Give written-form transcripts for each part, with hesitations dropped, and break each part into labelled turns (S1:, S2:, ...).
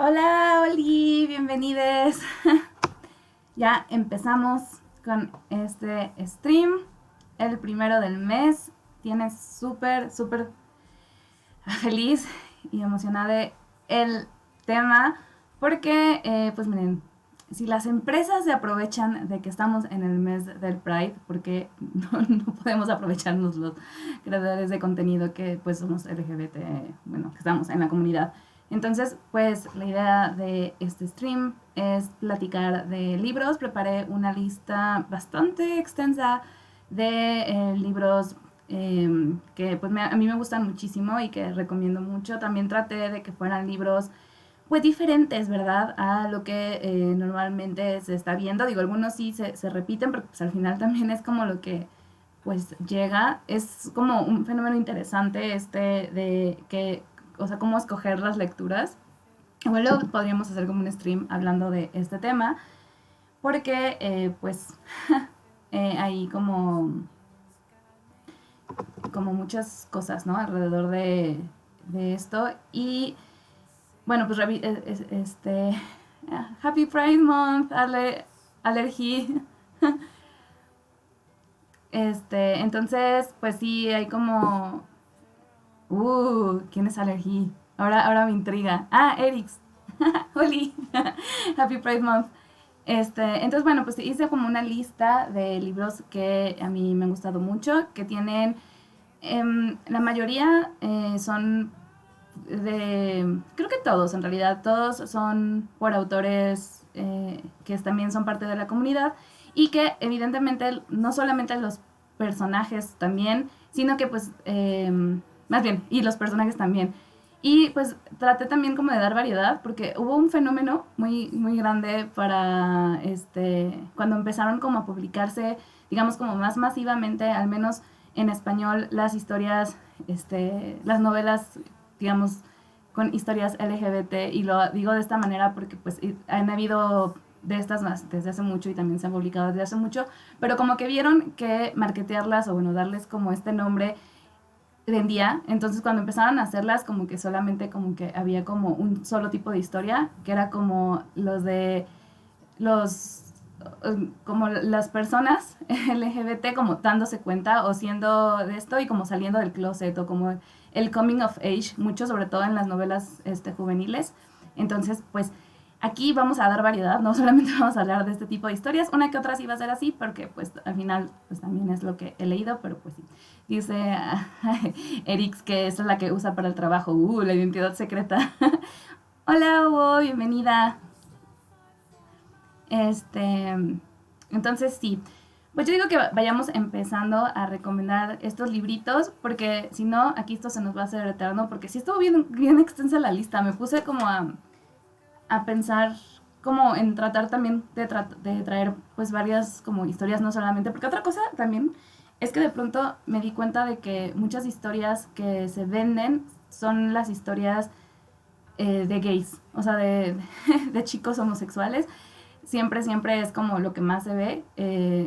S1: Hola, Oli, bienvenidos. Ya empezamos con este stream, el primero del mes. Tienes súper feliz y emocionada el tema porque, pues miren, si las empresas se aprovechan de que estamos en el mes del Pride, porque no podemos aprovecharnos los creadores de contenido que pues somos LGBT, bueno, que estamos en la comunidad. Entonces, pues la idea de este stream es platicar de libros. Preparé una lista bastante extensa de libros que pues a mí me gustan muchísimo y que recomiendo mucho. También traté de que fueran libros pues diferentes, ¿verdad? A lo que normalmente se está viendo. Digo, algunos sí se repiten, pero pues al final también es como lo que pues llega. Es como un fenómeno interesante este de que, o sea, cómo escoger las lecturas. Bueno, luego podríamos hacer como un stream hablando de este tema, porque pues hay como muchas cosas, ¿no? Alrededor de esto. Y bueno, pues Happy Pride Month, Alergy. Entonces, pues sí, hay como... ¿quién es Alergy? Ahora me intriga. Ah, Erix. Oli. Happy Pride Month. Entonces, bueno, pues hice como una lista de libros que a mí me han gustado mucho, que tienen, la mayoría son creo que todos en realidad, todos son por autores que también son parte de la comunidad y que evidentemente no solamente los personajes también, sino que pues, más bien, y los personajes también. Y pues traté también como de dar variedad, porque hubo un fenómeno muy grande para, cuando empezaron como a publicarse, digamos como más masivamente, al menos en español, las historias, las novelas, digamos, con historias LGBT, y lo digo de esta manera porque pues han habido de estas más desde hace mucho y también se han publicado desde hace mucho, pero como que vieron que marketearlas o bueno, darles como este nombre vendía. Entonces cuando empezaron a hacerlas como que solamente como que había como un solo tipo de historia, que era como los como las personas LGBT como dándose cuenta o siendo de esto y como saliendo del closet o como el coming of age, mucho sobre todo en las novelas juveniles. Entonces, pues aquí vamos a dar variedad, no solamente vamos a hablar de este tipo de historias, una que otra sí va a ser así, porque pues al final pues también es lo que he leído, pero pues sí. Dice Erix que esa es la que usa para el trabajo, la identidad secreta. Hola, Hugo, bienvenida. Este, entonces sí, pues yo digo que vayamos empezando a recomendar estos libritos, porque si no, aquí esto se nos va a hacer eterno, porque sí estuvo bien extensa la lista. Me puse como a pensar como en tratar también de traer pues varias como historias, no solamente, porque otra cosa también es que de pronto me di cuenta de que muchas historias que se venden son las historias de gays, o sea, de chicos homosexuales. Siempre es como lo que más se ve,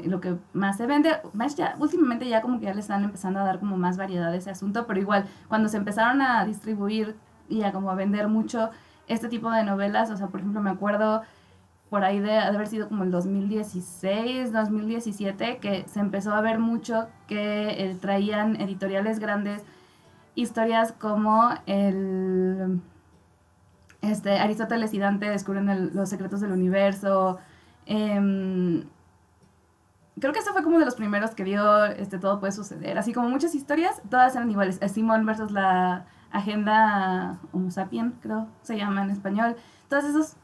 S1: lo que más se vende. Más ya, últimamente ya como que ya le están empezando a dar como más variedad a ese asunto, pero igual, cuando se empezaron a distribuir y a como a vender mucho este tipo de novelas, o sea, por ejemplo, me acuerdo por ahí de haber sido como el 2016, 2017, que se empezó a ver mucho que traían editoriales grandes historias como Aristóteles y Dante descubren los secretos del universo. Eh, Creo que ese fue como de los primeros que dio Todo puede suceder. Así como muchas historias, todas eran iguales. Simón versus la agenda Homo sapien, creo se llama en español. Todos esos,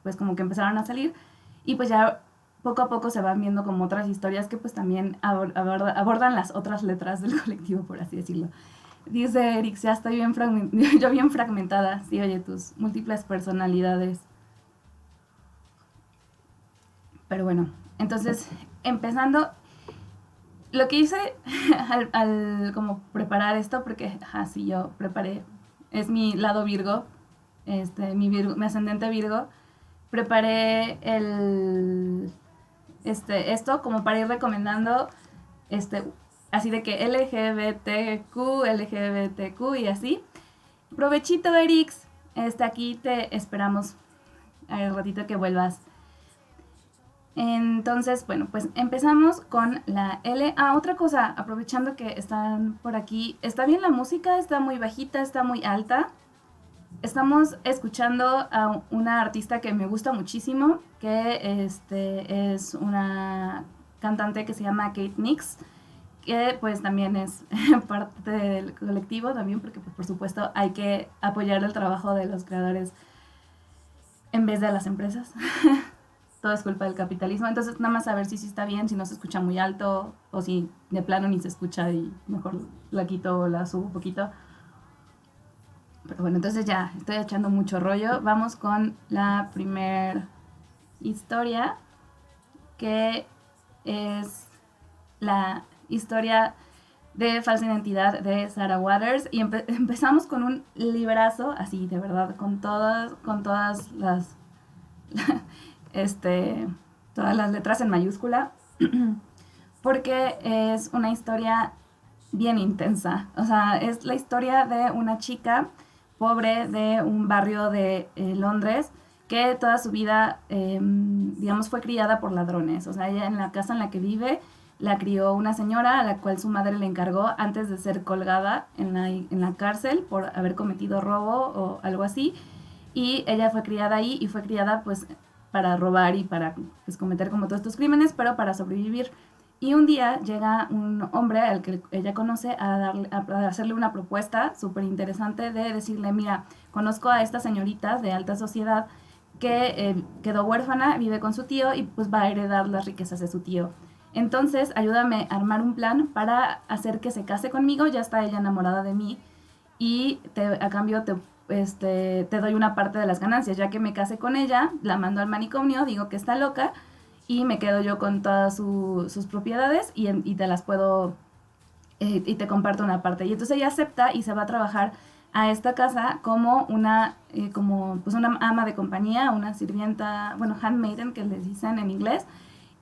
S1: pues como que empezaron a salir. Y pues ya poco a poco se van viendo como otras historias que pues también abordan las otras letras del colectivo, por así decirlo. Dice Eric, ya estoy yo bien fragmentada. Sí, oye, tus múltiples personalidades. Pero bueno, entonces, empezando, lo que hice al como preparar esto, porque sí, yo preparé, es mi lado Virgo, mi ascendente Virgo, preparé esto como para ir recomendando, este, así de que LGBTQ y así. Provechito, Erix. Aquí te esperamos al ratito que vuelvas. Entonces, bueno, pues empezamos con la L. Otra cosa, aprovechando que están por aquí, está bien la música, está muy bajita, está muy alta. Estamos escuchando a una artista que me gusta muchísimo, que es una cantante que se llama Kate Nix, que pues también es parte del colectivo también, porque pues, por supuesto hay que apoyar el trabajo de los creadores en vez de las empresas. Todo es culpa del capitalismo. Entonces, nada más saber si sí está bien, si no se escucha muy alto, o si de plano ni se escucha y mejor la quito o la subo un poquito. Pero bueno, entonces ya, estoy echando mucho rollo. Vamos con la primer historia, que es la historia de falsa identidad de Sarah Waters. Y empezamos con un librazo, así de verdad, con todas las todas las letras en mayúscula, porque es una historia bien intensa. O sea, es la historia de una chica pobre de un barrio de Londres que toda su vida, digamos, fue criada por ladrones. O sea, ella en la casa en la que vive la crió una señora a la cual su madre le encargó antes de ser colgada en la cárcel por haber cometido robo o algo así. Y ella fue criada ahí y fue criada pues para robar y para pues, cometer como todos estos crímenes, pero para sobrevivir. Y un día llega un hombre al que ella conoce a hacerle una propuesta súper interesante de decirle, mira, conozco a esta señorita de alta sociedad que quedó huérfana, vive con su tío y pues va a heredar las riquezas de su tío. Entonces, ayúdame a armar un plan para hacer que se case conmigo, ya está ella enamorada de mí y a cambio te doy una parte de las ganancias, ya que me case con ella, la mando al manicomio, digo que está loca y me quedo yo con todas sus propiedades y te las puedo, y te comparto una parte. Y entonces ella acepta y se va a trabajar a esta casa como como pues una ama de compañía, una sirvienta, bueno, handmaiden que les dicen en inglés,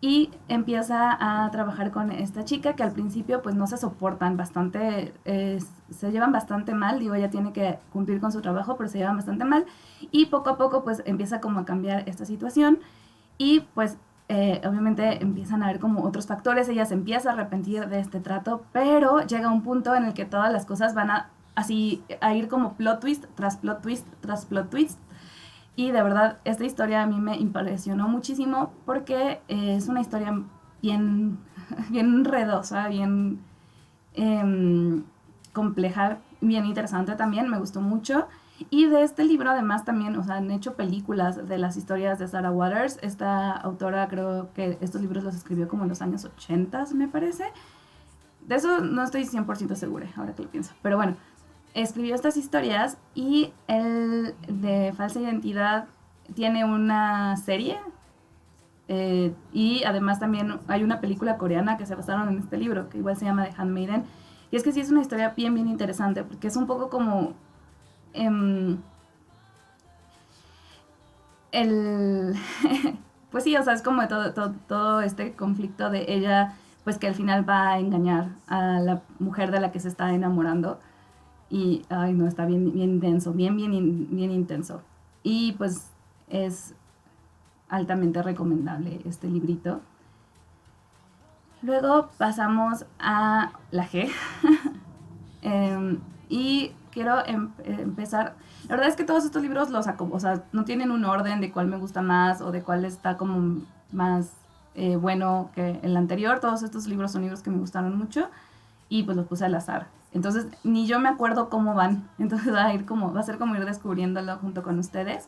S1: y empieza a trabajar con esta chica que al principio pues no se soportan bastante, se llevan bastante mal, digo, ella tiene que cumplir con su trabajo, pero se llevan bastante mal y poco a poco pues empieza como a cambiar esta situación y pues obviamente empiezan a haber como otros factores, ella se empieza a arrepentir de este trato, pero llega un punto en el que todas las cosas van a ir como plot twist tras plot twist tras plot twist. Y de verdad, esta historia a mí me impresionó muchísimo porque es una historia bien, bien enredosa, bien compleja, bien interesante también, me gustó mucho. Y de este libro además también, o sea, han hecho películas de las historias de Sarah Waters. Esta autora creo que estos libros los escribió como en los años 80, me parece. De eso no estoy 100% segura, ahora que lo pienso. Pero bueno, escribió estas historias y el de falsa identidad tiene una serie y además también hay una película coreana que se basaron en este libro, que igual se llama The Handmaiden. Y es que sí es una historia bien, bien interesante, porque es un poco como eh, el... pues sí, o sea, es como todo este conflicto de ella, pues que al final va a engañar a la mujer de la que se está enamorando. Y, ay, no, está bien, bien intenso, bien intenso. Y pues es altamente recomendable este librito. Luego pasamos a la G. Y quiero empezar. La verdad es que todos estos libros o sea, no tienen un orden de cuál me gusta más o de cuál está como más bueno que el anterior. Todos estos libros son libros que me gustaron mucho y pues los puse al azar. Entonces ni yo me acuerdo cómo van. Entonces va a ser como ir descubriéndolo junto con ustedes.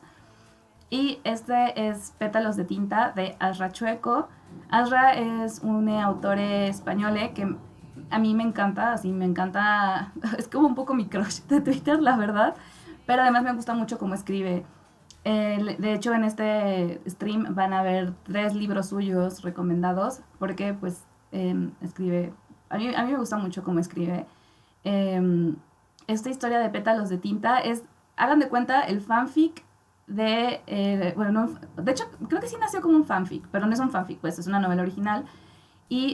S1: Y este es Pétalos de tinta de Asra Chueco. Asra es un autor español que a mí me encanta, así me encanta, es como un poco mi crush de Twitter, la verdad, pero además me gusta mucho cómo escribe. De hecho, en este stream van a ver 3 libros suyos recomendados, porque pues escribe, a mí me gusta mucho cómo escribe. Esta historia de Pétalos de tinta hagan de cuenta, el fanfic bueno, no, de hecho creo que sí nació como un fanfic, pero no es un fanfic, pues es una novela original.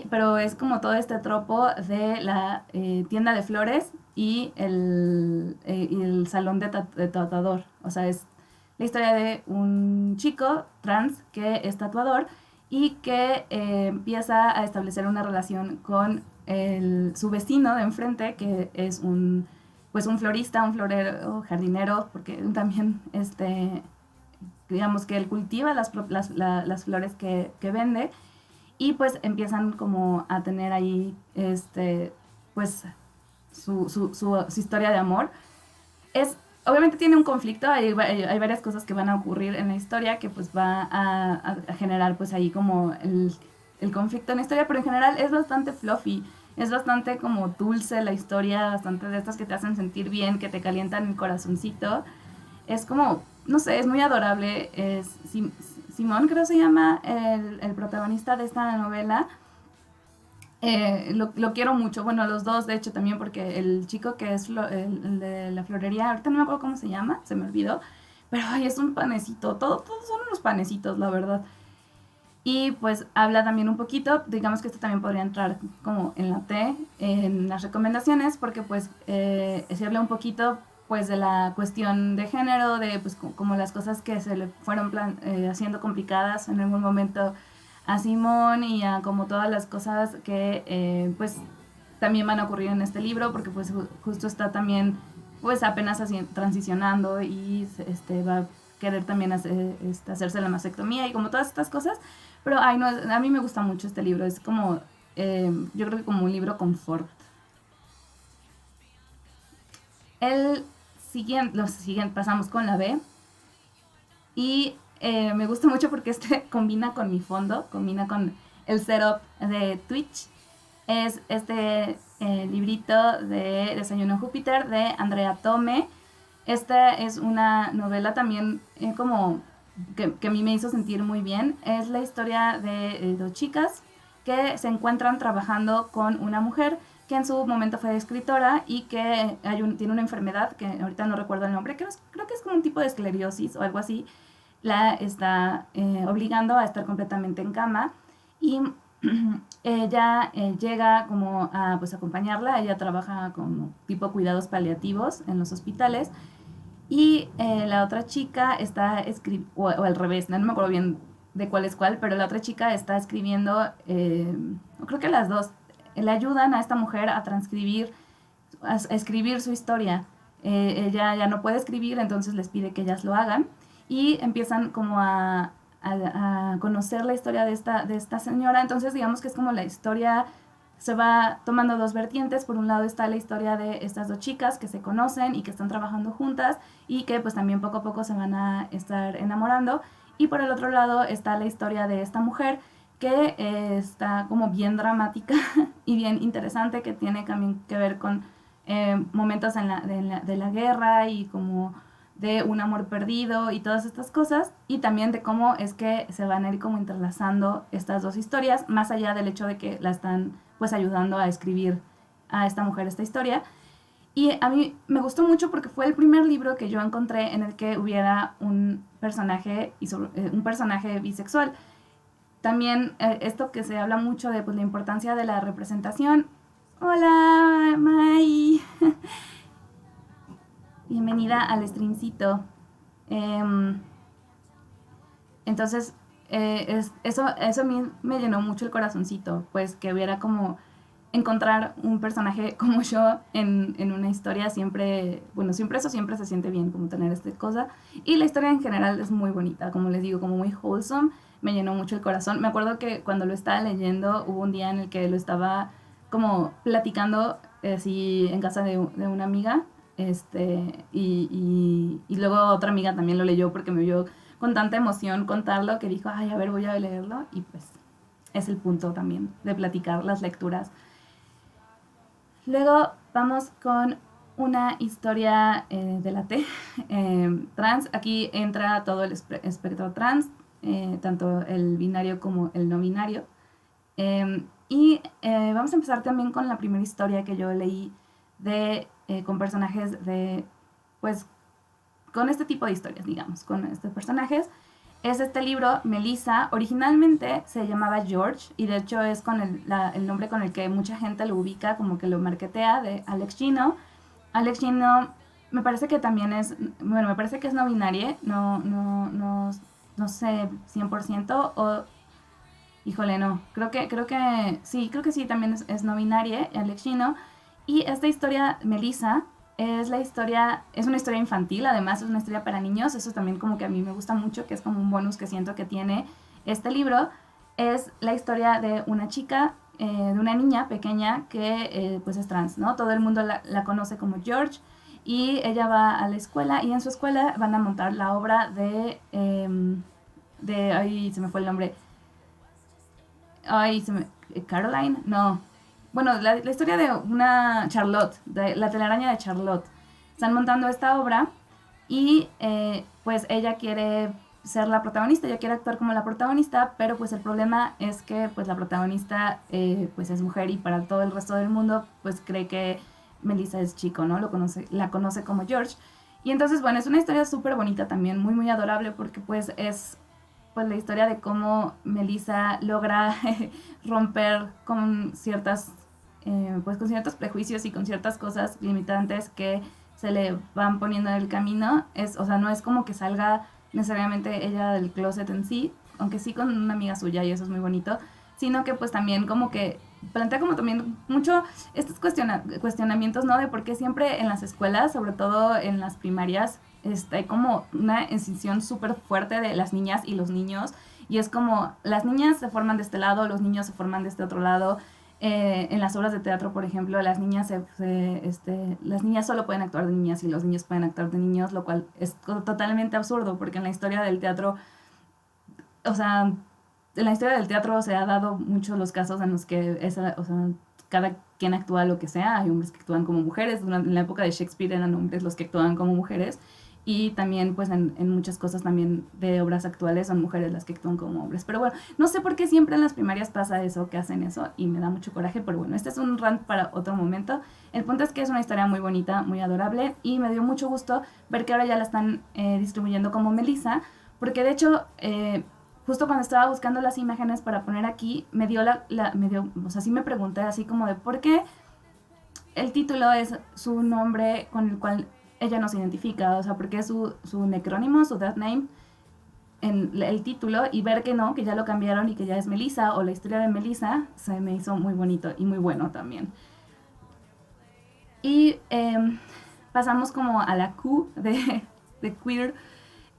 S1: Pero es como todo este tropo de la tienda de flores y el salón de tatuador. O sea, es la historia de un chico trans que es tatuador y que empieza a establecer una relación con su vecino de enfrente, que es pues un florista, un florero, jardinero, porque también, digamos que él cultiva las flores que vende, y pues empiezan como a tener ahí, pues su historia de amor. Obviamente tiene un conflicto, hay varias cosas que van a ocurrir en la historia que pues va a generar pues ahí como el conflicto en la historia, pero en general es bastante fluffy, es bastante como dulce la historia, bastante de estas que te hacen sentir bien, que te calientan el corazoncito. Es como, no sé, es muy adorable. Simón, creo se llama el protagonista de esta novela. Lo quiero mucho, bueno, los dos de hecho también, porque el chico que es el de la florería, ahorita no me acuerdo cómo se llama, se me olvidó, pero ay, es un panecito, todos son unos panecitos, la verdad. Y pues habla también un poquito, digamos que esto también podría entrar como en la T, en las recomendaciones, porque pues se habla un poquito pues de la cuestión de género, de pues como las cosas que se le fueron haciendo complicadas en algún momento a Simón, y a como todas las cosas que pues también van a ocurrir en este libro, porque pues justo está también pues apenas transicionando, y va a querer también hacerse la mastectomía y como todas estas cosas. Pero ay, no, a mí me gusta mucho este libro, es como, yo creo que como un libro confort. Los siguientes pasamos con la B, y me gusta mucho porque combina con mi fondo, combina con el setup de Twitch. Es este librito de Desayuno Júpiter de Andrea Tome. Esta es una novela también como que a mí me hizo sentir muy bien. Es la historia de dos chicas que se encuentran trabajando con una mujer que en su momento fue escritora y que tiene una enfermedad que ahorita no recuerdo el nombre, creo que es como un tipo de esclerosis o algo así. La está obligando a estar completamente en cama, y ella llega como a pues acompañarla. Ella trabaja como tipo cuidados paliativos en los hospitales, y la otra chica está escribiendo, o al revés, no me acuerdo bien de cuál es cuál, pero la otra chica está escribiendo, creo que las dos le ayudan a esta mujer a transcribir, a escribir su historia. Ella ya no puede escribir, entonces les pide que ellas lo hagan, y empiezan como a conocer la historia de esta señora. Entonces digamos que es como la historia se va tomando dos vertientes. Por un lado está la historia de estas dos chicas que se conocen y que están trabajando juntas, y que pues también poco a poco se van a estar enamorando. Y por el otro lado está la historia de esta mujer que está como bien dramática y bien interesante, que tiene también que ver con momentos de la guerra, y como de un amor perdido y todas estas cosas, y también de cómo es que se van a ir como entrelazando estas dos historias, más allá del hecho de que la están pues ayudando a escribir a esta mujer esta historia. Y a mí me gustó mucho porque fue el primer libro que yo encontré en el que hubiera un personaje, un personaje bisexual. También esto que se habla mucho de pues, la importancia de la representación. Hola, Mai. Bienvenida al streamcito. Entonces, eso a mí me llenó mucho el corazoncito, pues que hubiera como encontrar un personaje como yo en una historia. Siempre, bueno, siempre se siente bien como tener esta cosa. Y la historia en general es muy bonita, como les digo, como muy wholesome, me llenó mucho el corazón. Me acuerdo que cuando lo estaba leyendo hubo un día en el que lo estaba como platicando así en casa de una amiga, y luego otra amiga también lo leyó porque me vio con tanta emoción contarlo, que dijo, ay, a ver, voy a leerlo, y pues es el punto también de platicar las lecturas. Luego vamos con una historia de la T, trans. Aquí entra todo el espectro trans, tanto el binario como el no binario. Vamos a empezar también con la primera historia que yo leí con personajes pues, con este tipo de historias, digamos, con estos personajes. Es este libro, Melissa. Originalmente se llamaba George, y de hecho es con el nombre con el que mucha gente lo ubica, como que lo marketea, de Alex Gino. Alex Gino me parece que también es, bueno, me parece que es no binaria, no sé 100% o, híjole, no, creo que sí, también es no binaria, Alex Chino. Y esta historia, Melissa, es una historia infantil, además es una historia para niños, eso también como que a mí me gusta mucho, que es como un bonus que siento que tiene este libro. Es la historia de una chica, de una niña pequeña que pues es trans, ¿no? Todo el mundo la conoce como George y ella va a la escuela y en su escuela van a montar la obra ay, se me fue el nombre, ay, Caroline, no, bueno, la historia de una Charlotte, de la telaraña de Charlotte. Están montando esta obra y pues ella quiere ser la protagonista, ella quiere actuar como la protagonista, pero pues el problema es que pues la protagonista pues es mujer y para todo el resto del mundo pues cree que Melissa es chico, ¿no? La conoce como George. Y entonces, bueno, es una historia súper bonita también, muy, muy adorable porque pues es pues la historia de cómo Melissa logra romper con pues con ciertos prejuicios y con ciertas cosas limitantes que se le van poniendo en el camino. O sea, no es como que salga necesariamente ella del closet en sí, aunque sí con una amiga suya y eso es muy bonito, sino que pues también como que plantea como también mucho estos cuestionamientos, ¿no? De por qué siempre en las escuelas, sobre todo en las primarias, hay como una incisión súper fuerte de las niñas y los niños. Y es como las niñas se forman de este lado, los niños se forman de este otro lado. En las obras de teatro, por ejemplo, las niñas solo pueden actuar de niñas y los niños pueden actuar de niños, lo cual es totalmente absurdo, porque en la historia del teatro, o sea, en la historia del teatro se ha dado muchos los casos en los que o sea, cada quien actúa lo que sea. Hay hombres que actúan como mujeres. En la época de Shakespeare eran hombres los que actuaban como mujeres. Y también, pues, en muchas cosas también de obras actuales son mujeres las que actúan como hombres. Pero bueno, no sé por qué siempre en las primarias pasa eso, que hacen eso, y me da mucho coraje. Pero bueno, este es un rant para otro momento. El punto es que es una historia muy bonita, muy adorable, y me dio mucho gusto ver que ahora ya la están distribuyendo como Melissa, porque de hecho, justo cuando estaba buscando las imágenes para poner aquí, o sea, sí me pregunté así como de por qué el título es su nombre con el cual ella no se identifica, o sea, porque es su necrónimo, su death name, en el título, y ver que no, que ya lo cambiaron y que ya es Melissa, o la historia de Melissa, se me hizo muy bonito y muy bueno también. Y pasamos como a la Q de queer.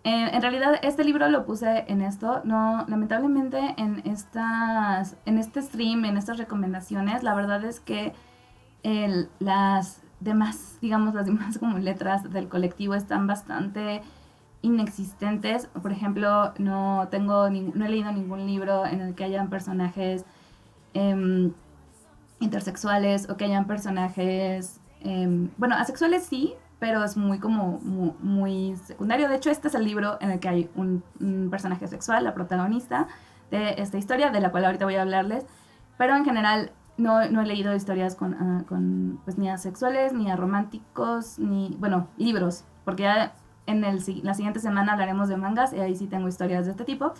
S1: En realidad este libro lo puse en esto, no, lamentablemente en este stream, en estas recomendaciones, la verdad es que las demás, digamos, las demás como letras del colectivo están bastante inexistentes. Por ejemplo, no he leído ningún libro en el que hayan personajes eh, intersexuales o que hayan personajes, bueno, asexuales sí, pero es muy como muy secundario. De hecho, este es el libro en el que hay un personaje sexual, la protagonista de esta historia, de la cual ahorita voy a hablarles, pero en general no he leído historias con pues ni asexuales, ni arománticos, ni, bueno, libros, porque ya la siguiente semana hablaremos de mangas y ahí sí tengo historias de este tipo.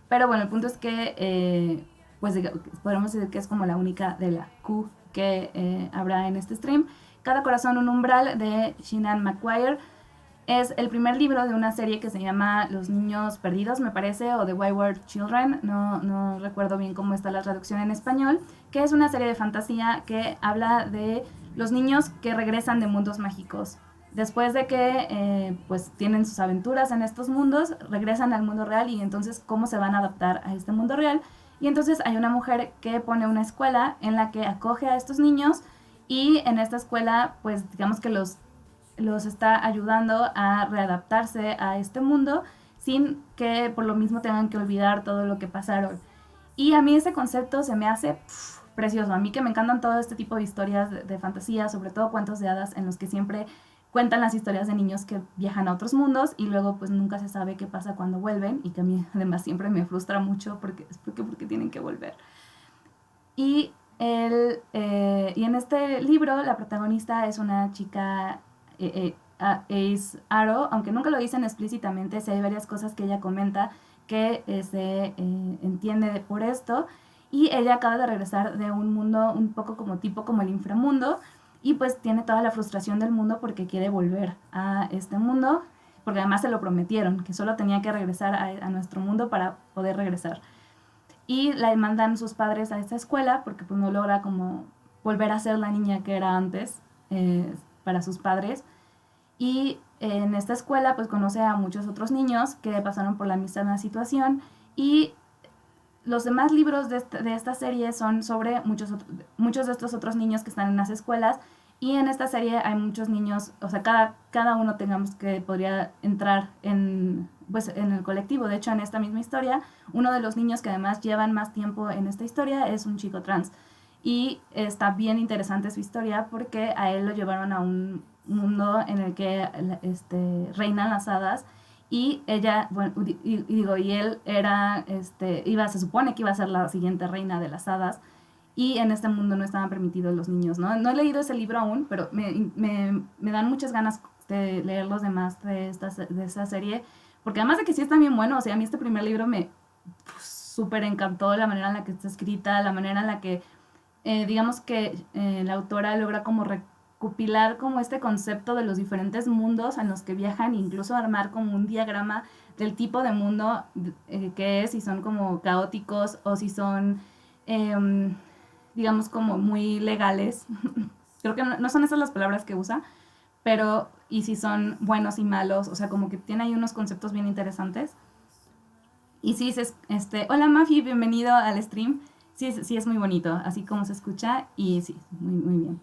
S1: Pero bueno, el punto es que pues podemos decir que es como la única de la Q que habrá en este stream. Cada corazón un umbral de Shannon McGuire es el primer libro de una serie que se llama Los Niños Perdidos, me parece, o The Wayward Children, no recuerdo bien cómo está la traducción en español, que es una serie de fantasía que habla de los niños que regresan de mundos mágicos. Después de que pues tienen sus aventuras en estos mundos, regresan al mundo real y entonces cómo se van a adaptar a este mundo real. Y entonces hay una mujer que pone una escuela en la que acoge a estos niños y en esta escuela pues digamos que los está ayudando a readaptarse a este mundo sin que por lo mismo tengan que olvidar todo lo que pasaron. Y a mí ese concepto se me hace precioso. A mí que me encantan todo este tipo de historias de fantasía, sobre todo cuentos de hadas en los que siempre cuentan las historias de niños que viajan a otros mundos y luego pues nunca se sabe qué pasa cuando vuelven y que a mí además siempre me frustra mucho porque tienen que volver. Y, y en este libro la protagonista es una chica Ace Arrow, aunque nunca lo dicen explícitamente, sí hay varias cosas que ella comenta que se entiende por esto. Y ella acaba de regresar de un mundo un poco como tipo como el inframundo y pues tiene toda la frustración del mundo porque quiere volver a este mundo, porque además se lo prometieron, que solo tenía que regresar a nuestro mundo para poder regresar. Y la mandan sus padres a esta escuela porque pues no logra como volver a ser la niña que era antes para sus padres. Y en esta escuela pues conoce a muchos otros niños que pasaron por la misma situación, y los demás libros de esta serie son sobre muchos de estos otros niños que están en las escuelas, y en esta serie hay muchos niños, o sea, cada uno tengamos que podría entrar pues, en el colectivo. De hecho, en esta misma historia, uno de los niños que además llevan más tiempo en esta historia es un chico trans. Y está bien interesante su historia porque a él lo llevaron a un mundo en el que reinan las hadas, y ella, bueno, y él era, se supone que iba a ser la siguiente reina de las hadas, y en este mundo no estaban permitidos los niños, ¿no? No he leído ese libro aún, pero me dan muchas ganas de leer los demás de esa serie, porque además de que sí está bien bueno, o sea, a mí este primer libro me súper encantó la manera en la que está escrita, la manera en la que, digamos que la autora logra como recopilar como este concepto de los diferentes mundos en los que viajan, e incluso armar como un diagrama del tipo de mundo que es, si son como caóticos o si son, digamos, como muy legales. Creo que no son esas las palabras que usa, pero y si son buenos y malos, o sea, como que tiene ahí unos conceptos bien interesantes. Y sí, hola Mafi, bienvenido al stream. Sí, sí es muy bonito, así como se escucha, y sí, muy bien.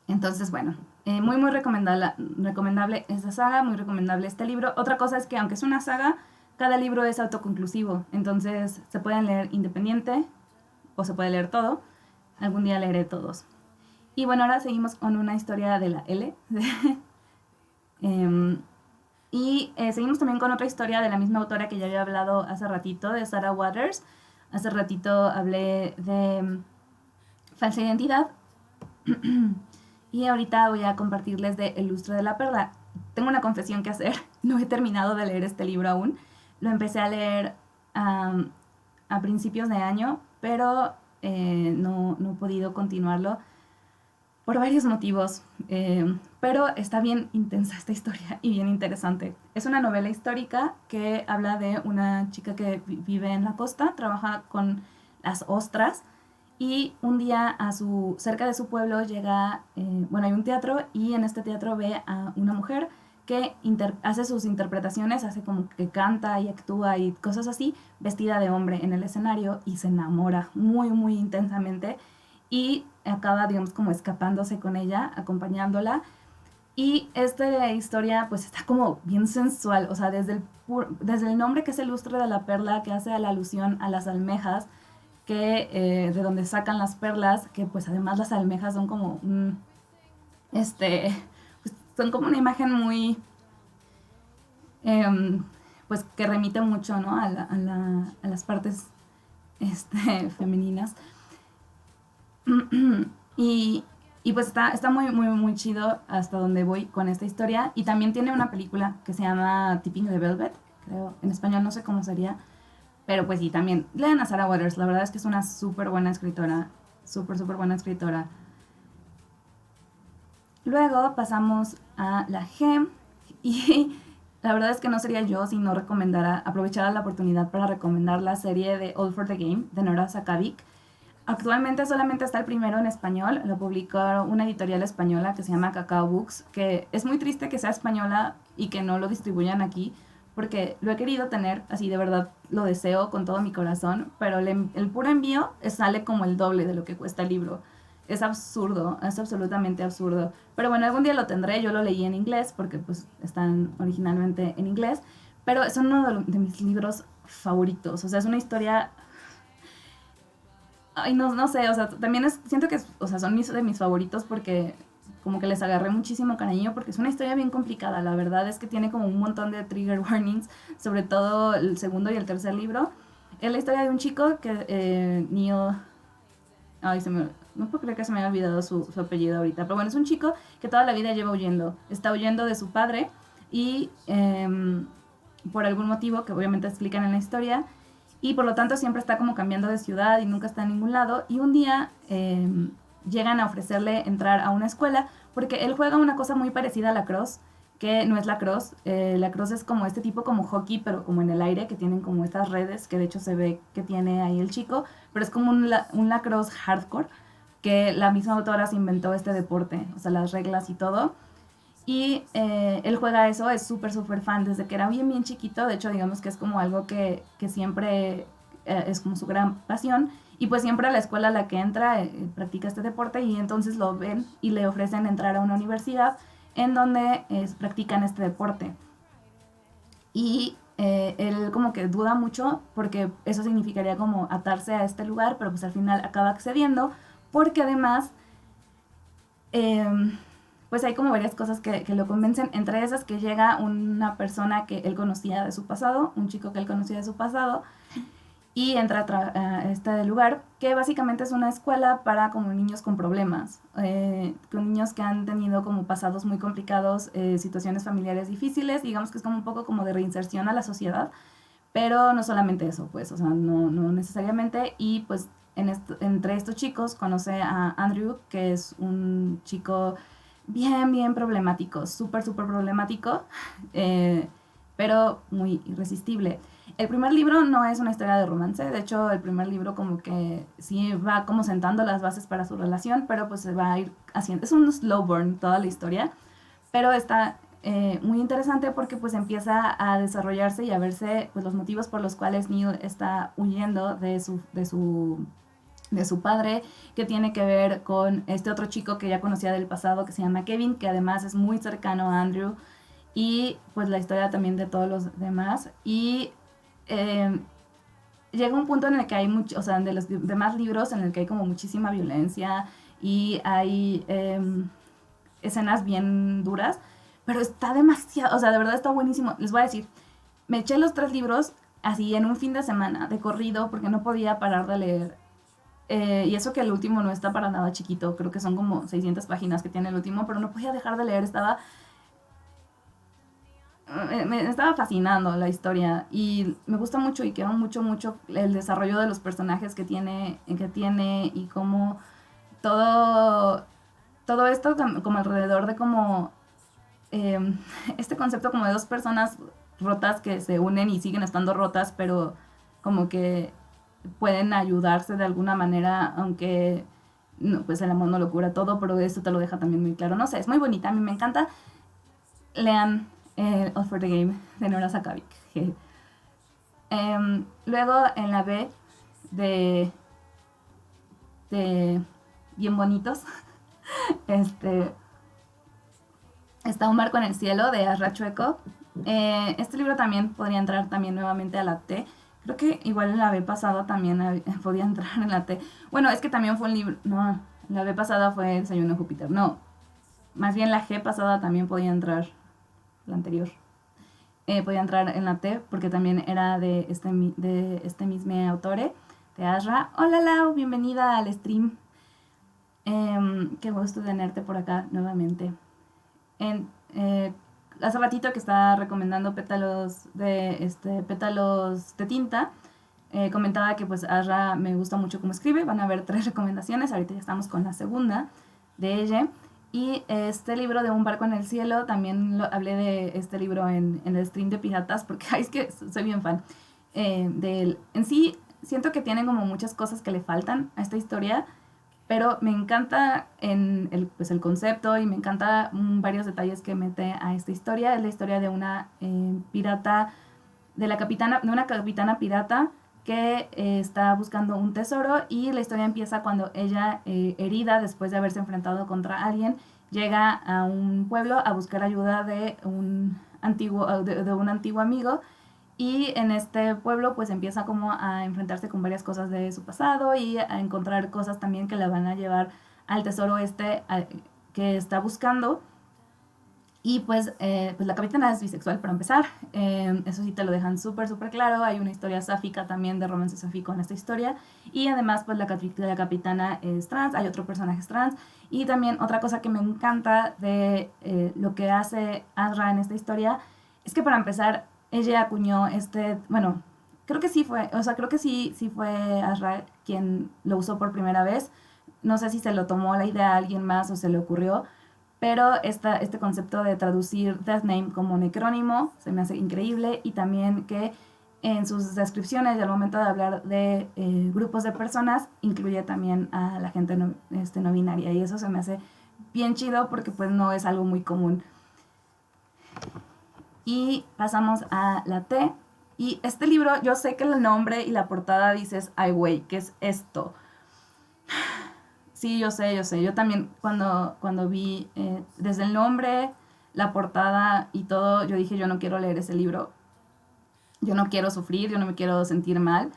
S1: Entonces, bueno, muy recomendable esta saga, muy recomendable este libro. Otra cosa es que aunque es una saga, cada libro es autoconclusivo, entonces se pueden leer independiente o se puede leer todo. Algún día leeré todos. Y bueno, ahora seguimos con una historia de la L. Y seguimos también con otra historia de la misma autora que ya había hablado hace ratito, de Sarah Waters. Hace ratito hablé de Falsa Identidad. Y ahorita voy a compartirles de El lustre de la perla. Tengo una confesión que hacer. No he terminado de leer este libro aún. Lo empecé a leer a principios de año, pero no he podido continuarlo por varios motivos. Pero está bien intensa esta historia y bien interesante. Es una novela histórica que habla de una chica que vive en la costa, trabaja con las ostras, y un día cerca de su pueblo llega, hay un teatro, y en este teatro ve a una mujer que hace sus interpretaciones, hace como que canta y actúa y cosas así, vestida de hombre en el escenario, y se enamora muy intensamente, y acaba, digamos, como escapándose con ella, acompañándola. Y esta historia pues está como bien sensual, o sea, desde el nombre, que es el lustre de la perla, que hace la alusión a las almejas, de donde sacan las perlas, que pues además las almejas son como pues, son como una imagen muy, pues que remite mucho, ¿no? A las partes femeninas. y, y pues está muy chido hasta donde voy con esta historia. Y también tiene una película que se llama Tipping the Velvet, creo, en español no sé cómo sería. Pero pues sí, también lean a Sarah Waters. La verdad es que es una súper buena escritora. Súper buena escritora. Luego pasamos a la G. Y la verdad es que no sería yo si no aprovechara la oportunidad para recomendar la serie de All for the Game de Nora Sakavic. Actualmente solamente está el primero en español. Lo publicó una editorial española que se llama Cacao Books. Que es muy triste que sea española y que no lo distribuyan aquí, porque lo he querido tener, así de verdad lo deseo con todo mi corazón, pero el puro envío sale como el doble de lo que cuesta el libro. Es absurdo, es absolutamente absurdo. Pero bueno, algún día lo tendré. Yo lo leí en inglés porque pues están originalmente en inglés, pero es uno de mis libros favoritos. O sea, es una historia... Ay, no sé, o sea, también siento que son de mis favoritos porque como que les agarré muchísimo cariño, porque es una historia bien complicada. La verdad es que tiene como un montón de trigger warnings, sobre todo el segundo y el tercer libro. Es la historia de un chico que Neil... Ay, no puedo creer que se me haya olvidado su apellido ahorita. Pero bueno, es un chico que toda la vida lleva huyendo. Está huyendo de su padre y por algún motivo que obviamente explican en la historia. Y por lo tanto siempre está como cambiando de ciudad y nunca está en ningún lado. Y un día llegan a ofrecerle entrar a una escuela, porque él juega una cosa muy parecida a lacrosse, que no es lacrosse. Lacrosse es como este tipo como hockey, pero como en el aire, que tienen como estas redes, que de hecho se ve que tiene ahí el chico, pero es como un lacrosse hardcore, que la misma autora se inventó este deporte, o sea, las reglas y todo. Y él juega eso, es súper, súper fan desde que era bien, bien chiquito. De hecho, digamos que es como algo que siempre es como su gran pasión. Y pues siempre a la escuela a la que entra practica este deporte y entonces lo ven y le ofrecen entrar a una universidad en donde practican este deporte. Y él como que duda mucho porque eso significaría como atarse a este lugar, pero pues al final acaba accediendo porque además eh, pues hay como varias cosas que lo convencen, entre esas que llega una persona que él conocía de su pasado, un chico que él conocía de su pasado, y entra a este lugar, que básicamente es una escuela para como niños con problemas, con niños que han tenido como pasados muy complicados, situaciones familiares difíciles, digamos que es como un poco como de reinserción a la sociedad, pero no solamente eso, pues, o sea, no necesariamente, y pues entre estos chicos conoce a Andrew, que es un chico bien, bien problemático, súper, súper problemático, eh, pero muy irresistible. El primer libro no es una historia de romance, de hecho el primer libro como que sí va como sentando las bases para su relación, pero pues se va a ir haciendo, es un slow burn toda la historia, pero está muy interesante porque pues empieza a desarrollarse y a verse pues los motivos por los cuales Neil está huyendo de su padre, que tiene que ver con este otro chico que ya conocía del pasado que se llama Kevin, que además es muy cercano a Andrew, y pues la historia también de todos los demás. Y eh, llega un punto en el que hay mucho, o sea, de los demás libros en el que hay como muchísima violencia y hay escenas bien duras, pero está demasiado, o sea, de verdad está buenísimo. Les voy a decir, me eché los 3 libros así en un fin de semana, de corrido, porque no podía parar de leer. Y eso que el último no está para nada chiquito, creo que son como 600 páginas que tiene el último, pero no podía dejar de leer, me estaba fascinando la historia y me gusta mucho y quiero mucho, mucho el desarrollo de los personajes que tiene y cómo todo, todo esto como alrededor de como eh, este concepto como de dos personas rotas que se unen y siguen estando rotas, pero como que pueden ayudarse de alguna manera, aunque no, pues el amor no lo cura todo, pero esto te lo deja también muy claro. No sé, es muy bonita, a mí me encanta. Lean All for the Game de Nora Sakavic. Luego en la B de, de Bien Bonitos, este, está Un barco en el cielo de Asra Chueco. Este libro también podría entrar también nuevamente a la T. Creo que igual en la B pasada también podía entrar en la T. Bueno, es que también fue un libro. No, la B pasada fue Desayuno de Júpiter. No, más bien la G pasada también podía entrar. La anterior. Podía entrar en la T porque también era de este mismo autor, de Asra. Hola Lau, bienvenida al stream. Qué gusto tenerte por acá nuevamente. En, eh, Hace ratito que estaba recomendando pétalos de tinta, comentaba que pues Asra me gusta mucho cómo escribe. Van a haber 3 recomendaciones, ahorita ya estamos con la segunda de ella. Y este libro de Un barco en el cielo, también hablé de este libro en el stream de Piratas, porque ay, es que soy bien fan de él. En sí, siento que tienen como muchas cosas que le faltan a esta historia, pero me encanta pues el concepto y me encanta varios detalles que mete a esta historia. Es la historia de una pirata, de una capitana pirata que está buscando un tesoro, y la historia empieza cuando ella, herida después de haberse enfrentado contra alguien, llega a un pueblo a buscar ayuda de un antiguo amigo, y en este pueblo pues empieza como a enfrentarse con varias cosas de su pasado y a encontrar cosas también que la van a llevar al tesoro que está buscando. Y pues la capitana es bisexual para empezar. Eso sí te lo dejan súper, súper claro. Hay una historia sáfica también, de romance sáfico en esta historia. Y además pues la capitana es trans, hay otro personaje trans. Y también otra cosa que me encanta de lo que hace Asra en esta historia es que, para empezar, ella acuñó bueno, creo que sí fue, o sea, creo que sí fue Asra quien lo usó por primera vez. no sé si se lo tomó la idea a alguien más o se le ocurrió, pero este concepto de traducir Death Name como necrónimo se me hace increíble, y también que en sus descripciones y al momento de hablar de grupos de personas incluye también a la gente no binaria, y eso se me hace bien chido porque pues no es algo muy común. Y pasamos a la T. Y este libro, yo sé que el nombre y la portada dices, ay güey, ¿qué es esto? Sí, yo sé, yo sé. Yo también cuando vi desde el nombre, la portada y todo, yo dije, yo no quiero leer ese libro. Yo no quiero sufrir, yo no me quiero sentir mal.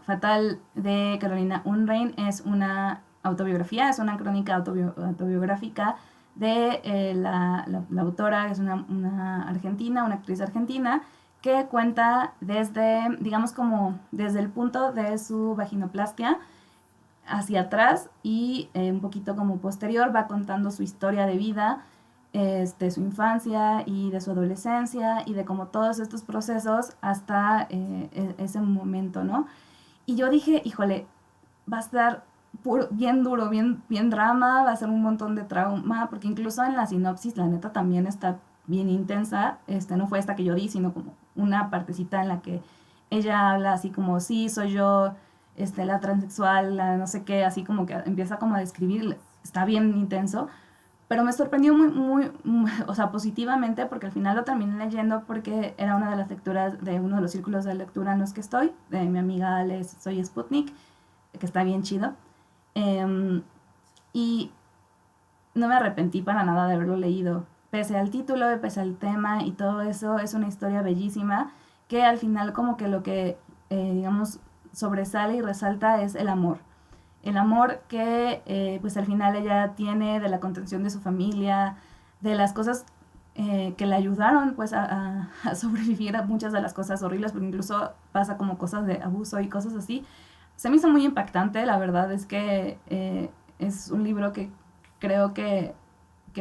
S1: Fatal de Carolina Unrein es una autobiografía, es una crónica autobiográfica de la autora, que es una argentina, una actriz argentina, que cuenta desde, digamos como desde el punto de su vaginoplastia hacia atrás, y un poquito como posterior va contando su historia de vida, de su infancia y de su adolescencia y de como todos estos procesos hasta ese momento, ¿no? Y yo dije, híjole, va a estar bien duro, bien drama, va a ser un montón de trauma, porque incluso en la sinopsis la neta también está bien intensa, no fue esta que yo di, sino como una partecita en la que ella habla así como, sí, soy yo, la transexual, la no sé qué, así como que empieza como a describir, está bien intenso, pero me sorprendió muy, o sea, positivamente, porque al final lo terminé leyendo porque era una de las lecturas de uno de los círculos de lectura en los que estoy, de mi amiga Ale Soy Sputnik, que está bien chido. Eh, y no me arrepentí para nada de haberlo leído. Pese al título, pese al tema y todo eso, es una historia bellísima que al final como que lo que, digamos, sobresale y resalta es el amor. El amor que pues al final ella tiene de la contención de su familia, de las cosas que le ayudaron pues a sobrevivir a muchas de las cosas horribles, porque incluso pasa como cosas de abuso y cosas así. Se me hizo muy impactante, la verdad es que es un libro que creo que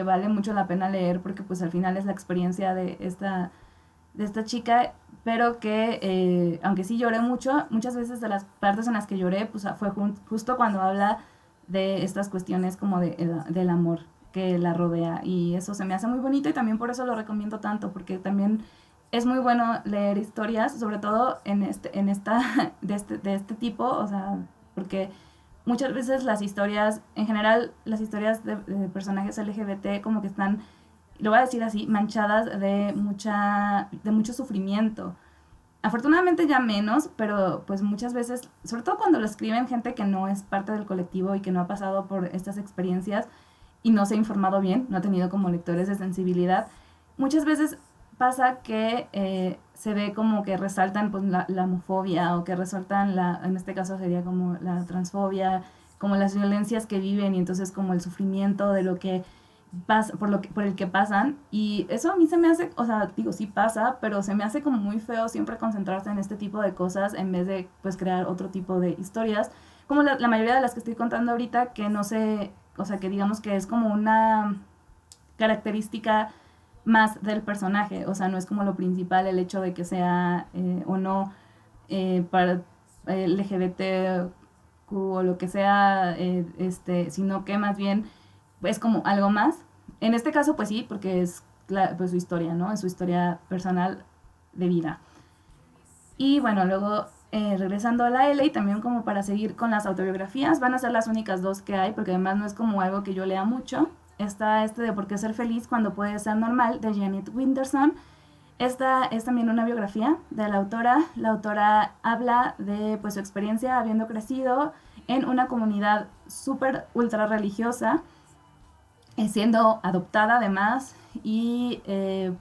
S1: vale mucho la pena leer, porque pues al final es la experiencia de esta chica, pero que aunque sí lloré mucho, muchas veces de las partes en las que lloré pues fue justo cuando habla de estas cuestiones como del amor que la rodea, y eso se me hace muy bonito y también por eso lo recomiendo tanto, porque también es muy bueno leer historias, sobre todo en esta de este tipo, o sea, porque muchas veces las historias, en general las historias de personajes LGBT como que están, lo voy a decir así, manchadas de mucho sufrimiento. Afortunadamente ya menos, pero pues muchas veces, sobre todo cuando lo escriben gente que no es parte del colectivo y que no ha pasado por estas experiencias y no se ha informado bien, no ha tenido como lectores de sensibilidad, muchas veces pasa que se ve como que resaltan pues la homofobia, o que resaltan en este caso sería como la transfobia, como las violencias que viven, y entonces como el sufrimiento de lo que por el que pasan, y eso a mí se me hace, o sea, digo, sí pasa, pero se me hace como muy feo siempre concentrarse en este tipo de cosas en vez de pues crear otro tipo de historias, como la mayoría de las que estoy contando ahorita, que no sé, o sea, que digamos que es como una característica más del personaje, o sea, no es como lo principal el hecho de que sea o no para LGBTQ o lo que sea, sino que más bien es como algo más. En este caso, pues sí, porque es pues, su historia, ¿no? Es su historia personal de vida. Y bueno, luego regresando a la L, y también como para seguir con las autobiografías, van a ser las únicas dos que hay, porque además no es como algo que yo lea mucho. Está de Por qué ser feliz cuando puede ser normal, de Janet Winterson. Esta es también una biografía de la autora. La autora habla de pues, su experiencia habiendo crecido en una comunidad súper ultra religiosa, siendo adoptada además, y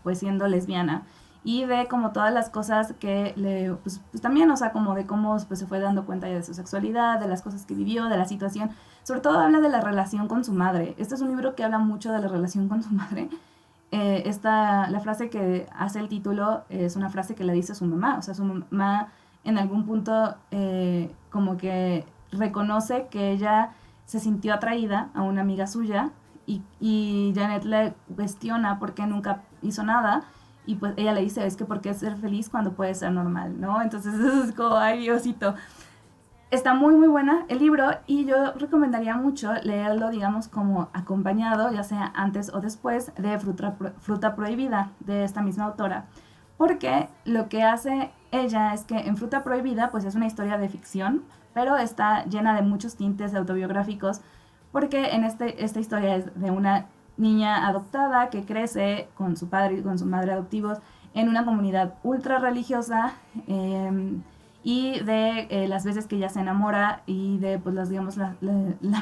S1: pues siendo lesbiana, y de como todas las cosas que pues también, o sea, como de cómo pues se fue dando cuenta ya de su sexualidad, de las cosas que vivió, de la situación, sobre todo habla de la relación con su madre. Este es un libro que habla mucho de la relación con su madre. La frase que hace el título es una frase que le dice a su mamá, o sea, su mamá en algún punto como que reconoce que ella se sintió atraída a una amiga suya, y Janet le cuestiona por qué nunca hizo nada, y pues ella le dice, es que por qué ser feliz cuando puede ser normal, ¿no? Entonces eso es como, ay Diosito. Está muy muy buena el libro y yo recomendaría mucho leerlo, digamos, como acompañado, ya sea antes o después, de Fruta Prohibida, de esta misma autora. Porque lo que hace ella es que en Fruta Prohibida, pues es una historia de ficción, pero está llena de muchos tintes autobiográficos, porque en esta historia es de una niña adoptada que crece con su padre y con su madre adoptivos en una comunidad ultra religiosa, y de las veces que ella se enamora y de pues las digamos la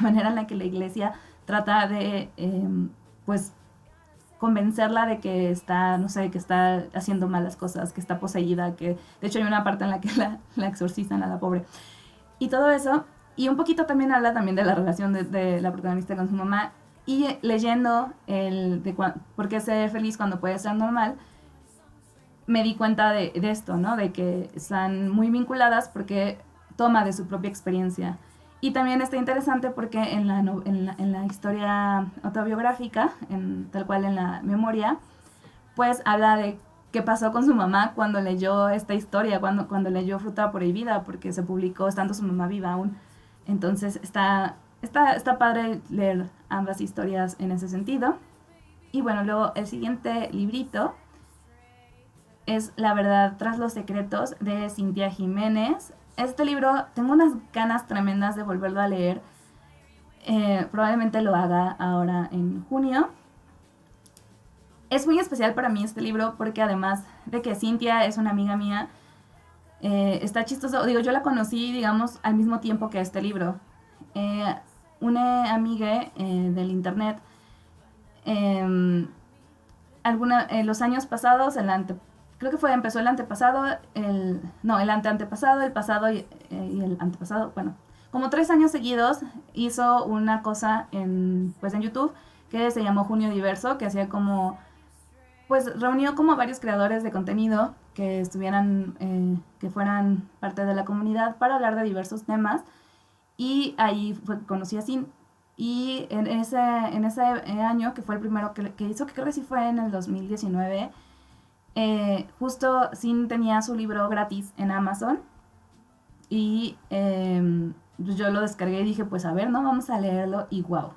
S1: manera en la que la iglesia trata de pues convencerla de que está, no sé, que está haciendo malas cosas, que está poseída, que de hecho hay una parte en la que la exorcizan a la pobre. Y todo eso, y un poquito también habla también de la relación de la protagonista con su mamá, y leyendo por qué ser feliz cuando puede ser normal, me di cuenta de esto, ¿no? De que están muy vinculadas porque toma de su propia experiencia. Y también está interesante porque en la historia autobiográfica, tal cual en la memoria, pues habla de qué pasó con su mamá cuando leyó esta historia, cuando leyó Fruta Prohibida, porque se publicó estando su mamá viva aún. Entonces está padre leer ambas historias en ese sentido. Y bueno, luego el siguiente librito es La verdad tras los secretos, de Cintia Jiménez. Este libro tengo unas ganas tremendas de volverlo a leer. Probablemente lo haga ahora en junio. Es muy especial para mí este libro porque además de que Cintia es una amiga mía, está chistoso. Digo, yo la conocí, digamos, al mismo tiempo que este libro. Eh, una amiga del internet, eh, los años pasados, creo que empezó el antepasado, no, el anteantepasado, el pasado y el antepasado, bueno, como 3 años seguidos hizo una cosa pues en YouTube que se llamó Junio Diverso, que hacía como, pues reunió como a varios creadores de contenido que que fueran parte de la comunidad para hablar de diversos temas, y ahí conocí a Sin. Y en ese año, que fue el primero que hizo, que creo que sí fue en el 2019, justo Sin tenía su libro gratis en Amazon, y pues yo lo descargué y dije, pues a ver, no, vamos a leerlo, y wow.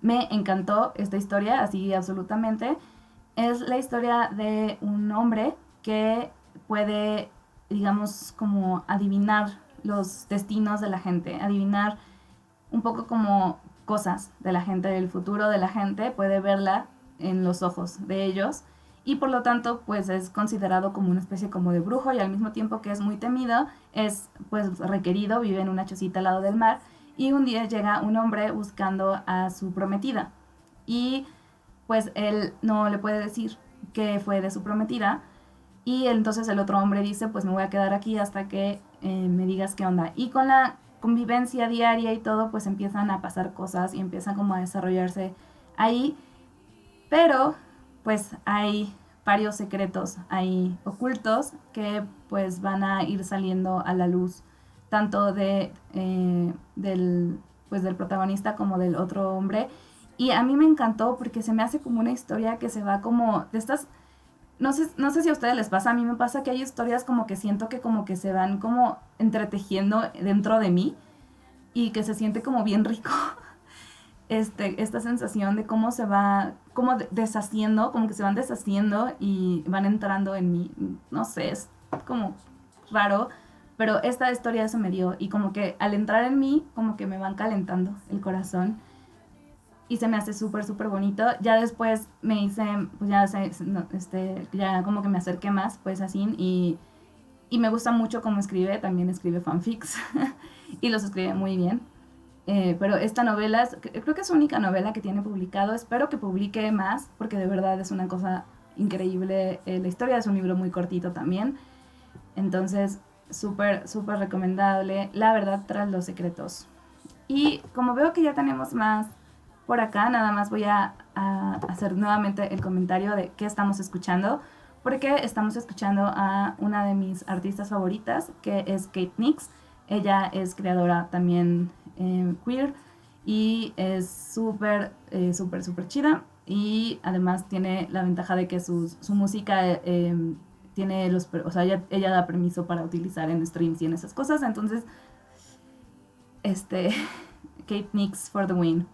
S1: Me encantó esta historia, así absolutamente. Es la historia de un hombre que puede, digamos, como adivinar los destinos de la gente, adivinar un poco como cosas de la gente, del futuro de la gente, puede verla en los ojos de ellos, y por lo tanto pues es considerado como una especie como de brujo, y al mismo tiempo que es muy temido, es pues requerido, vive en una chocita al lado del mar, y un día llega un hombre buscando a su prometida, y pues él no le puede decir que fue de su prometida, y entonces el otro hombre dice, pues me voy a quedar aquí hasta que me digas qué onda. Y con la convivencia diaria y todo, pues empiezan a pasar cosas y empiezan como a desarrollarse ahí. Pero pues hay varios secretos ahí ocultos que pues van a ir saliendo a la luz, tanto del protagonista como del otro hombre. Y a mí me encantó porque se me hace como una historia que se va como de estas, no sé si a ustedes les pasa, a mí me pasa que hay historias como que siento que como que se van como entretejiendo dentro de mí, y que se siente como bien rico esta sensación de cómo se va, como deshaciendo, como que se van deshaciendo y van entrando en mí, no sé, es como raro, pero esta historia eso me dio, y como que al entrar en mí, como que me van calentando el corazón, y se me hace súper, súper bonito. Ya después me hice, pues ya, no, ya como que me acerqué más, pues así, y me gusta mucho cómo escribe, también escribe fanfics, y los escribe muy bien. Pero esta novela, creo que es su única novela que tiene publicado, espero que publique más, porque de verdad es una cosa increíble. La historia es un libro muy cortito también, entonces súper, súper recomendable, La verdad tras los secretos. Y como veo que ya tenemos más por acá, nada más voy a hacer nuevamente el comentario de qué estamos escuchando, porque estamos escuchando a una de mis artistas favoritas, que es Kate Nix. Ella es creadora también queer, y es súper, súper, súper chida, y además tiene la ventaja de que su música tiene o sea, ella da permiso para utilizar en streams y en esas cosas, entonces, Kate Nix for the win.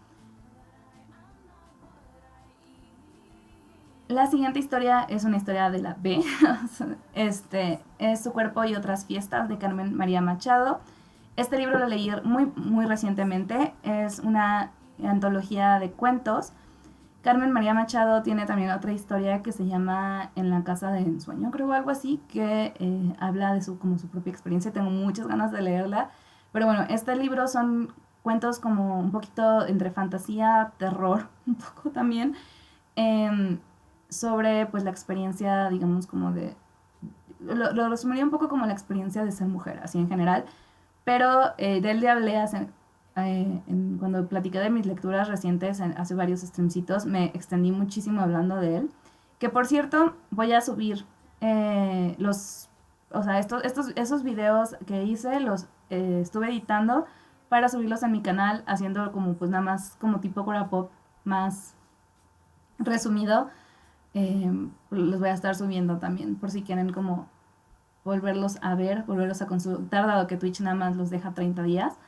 S1: La siguiente historia es una historia de la B. Es Su cuerpo y otras fiestas de Carmen María Machado. Este libro lo leí muy, muy recientemente. Es una antología de cuentos. Carmen María Machado tiene también otra historia que se llama En la casa de ensueño, creo, algo así, que habla de como su propia experiencia. Tengo muchas ganas de leerla. Pero bueno, este libro son cuentos como un poquito entre fantasía, terror, un poco también. Eh, Sobre pues la experiencia, digamos, como de... Lo resumiría un poco como la experiencia de ser mujer, así en general. Pero de él le hablé cuando platiqué de mis lecturas recientes, hace varios streamcitos, me extendí muchísimo hablando de él. Que por cierto, voy a subir o sea, esos videos que hice, los estuve editando para subirlos a mi canal, haciendo como pues nada más como tipo Cora Pop, más resumido. Los voy a estar subiendo también, por si quieren como volverlos a ver, volverlos a consultar, dado que Twitch nada más los deja 30 días.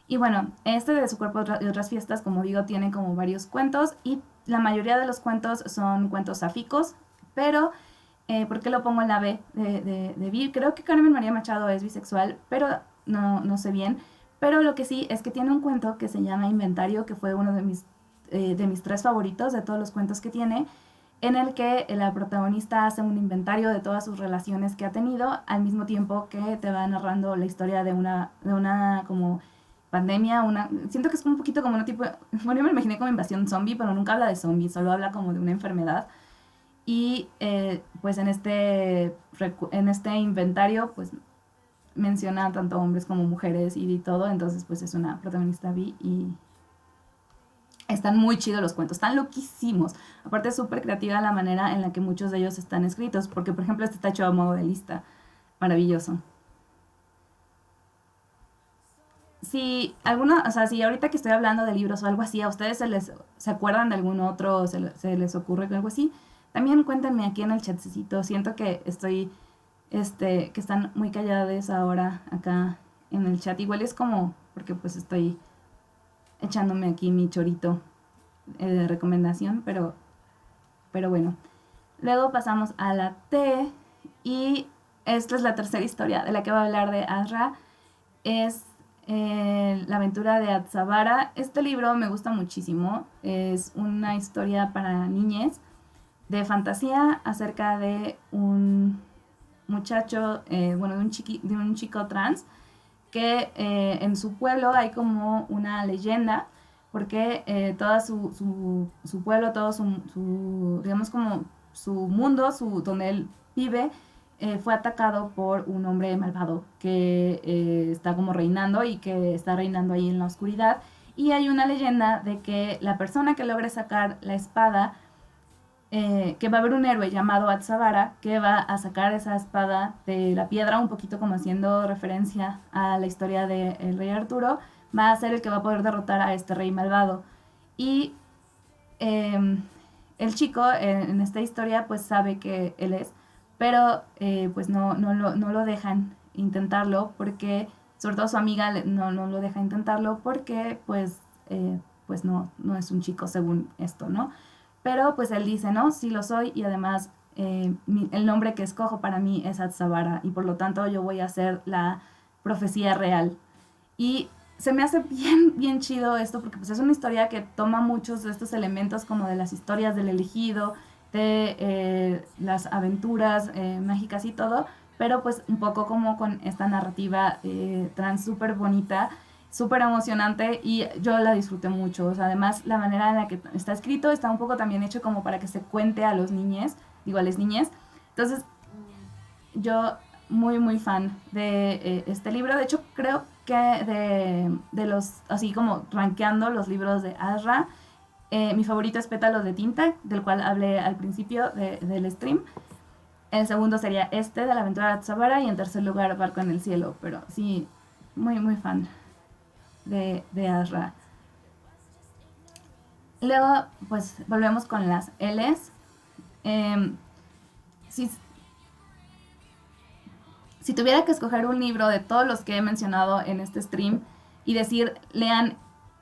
S1: Y bueno, este de Su cuerpo y otras fiestas, como digo, tiene como varios cuentos y la mayoría de los cuentos son cuentos sáficos, pero ¿por qué lo pongo en la B de bi? Creo que Carmen María Machado es bisexual, pero no sé bien. Pero lo que sí es que tiene un cuento que se llama Inventario, que fue uno de mis tres favoritos de todos los cuentos que tiene, en el que la protagonista hace un inventario de todas sus relaciones que ha tenido, al mismo tiempo que te va narrando la historia de una como pandemia, siento que es un poquito como una tipo, bueno, yo me imaginé como invasión zombie, pero nunca habla de zombies, solo habla como de una enfermedad. Y pues en este inventario, pues menciona tanto hombres como mujeres y todo, entonces pues es una protagonista bi y están muy chidos los cuentos, están loquísimos. Aparte es súper creativa la manera en la que muchos de ellos están escritos, porque por ejemplo este está hecho a modo de lista, maravilloso. Si alguno, o sea, si ahorita que estoy hablando de libros o algo así, a ustedes se acuerdan de algún otro, o se les ocurre algo así, también cuéntenme aquí en el chatcito. Siento que que están muy calladas ahora acá en el chat. Igual es como, porque pues estoy echándome aquí mi chorito de recomendación, pero bueno. Luego pasamos a la T y esta es la tercera historia de la que va a hablar de Azra. Es La aventura de Atzavara. Este libro me gusta muchísimo. Es una historia para niñas de fantasía acerca de un muchacho, bueno, de un chico trans que en su pueblo hay como una leyenda porque todo su pueblo, todo digamos como su mundo, donde él vive, fue atacado por un hombre malvado que está como reinando y que está reinando ahí en la oscuridad. Y hay una leyenda de que la persona que logre sacar la espada, que va a haber un héroe llamado Atzavara que va a sacar esa espada de la piedra, un poquito como haciendo referencia a la historia del rey Arturo, va a ser el que va a poder derrotar a este rey malvado. Y eh, el chico en esta historia pues sabe que él es, pero pues no lo dejan intentarlo porque, sobre todo su amiga no lo deja intentarlo porque pues no es un chico según esto, ¿no? Pero pues él dice, no, sí lo soy y además el nombre que escojo para mí es Atzavara y por lo tanto yo voy a hacer la profecía real. Y se me hace bien chido esto porque pues es una historia que toma muchos de estos elementos como de las historias del elegido, de las aventuras mágicas y todo, pero pues un poco como con esta narrativa trans súper bonita, súper emocionante y yo la disfruté mucho. O sea, además la manera en la que está escrito está un poco también hecho como para que se cuente a los niñes, digo a las niñas. Entonces yo muy fan de este libro. De hecho, creo que de los, así como rankeando los libros de Azra, mi favorito es Pétalos de Tinta, del cual hablé al principio del stream. El segundo sería este, de la aventura de Atzavara, y en tercer lugar, Barco en el cielo. Pero sí, muy fan de Azra. Luego, pues volvemos con las L's. Eh, sí, Si tuviera que escoger un libro de todos los que he mencionado en este stream y decir, lean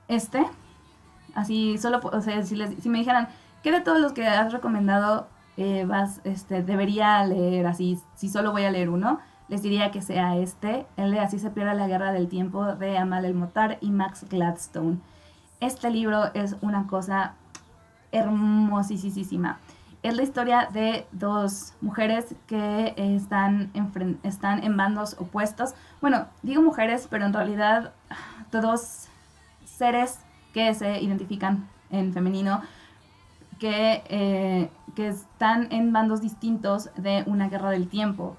S1: este, así solo, o sea, si me dijeran, ¿qué de todos los que has recomendado debería leer así, si solo voy a leer uno? Les diría que sea el de Así se pierde la guerra del tiempo de Amal El-Mohtar y Max Gladstone. Este libro es una cosa hermosísima. Es la historia de dos mujeres que están en bandos opuestos. Bueno, digo mujeres, pero en realidad de dos seres que se identifican en femenino, que están en bandos distintos de una guerra del tiempo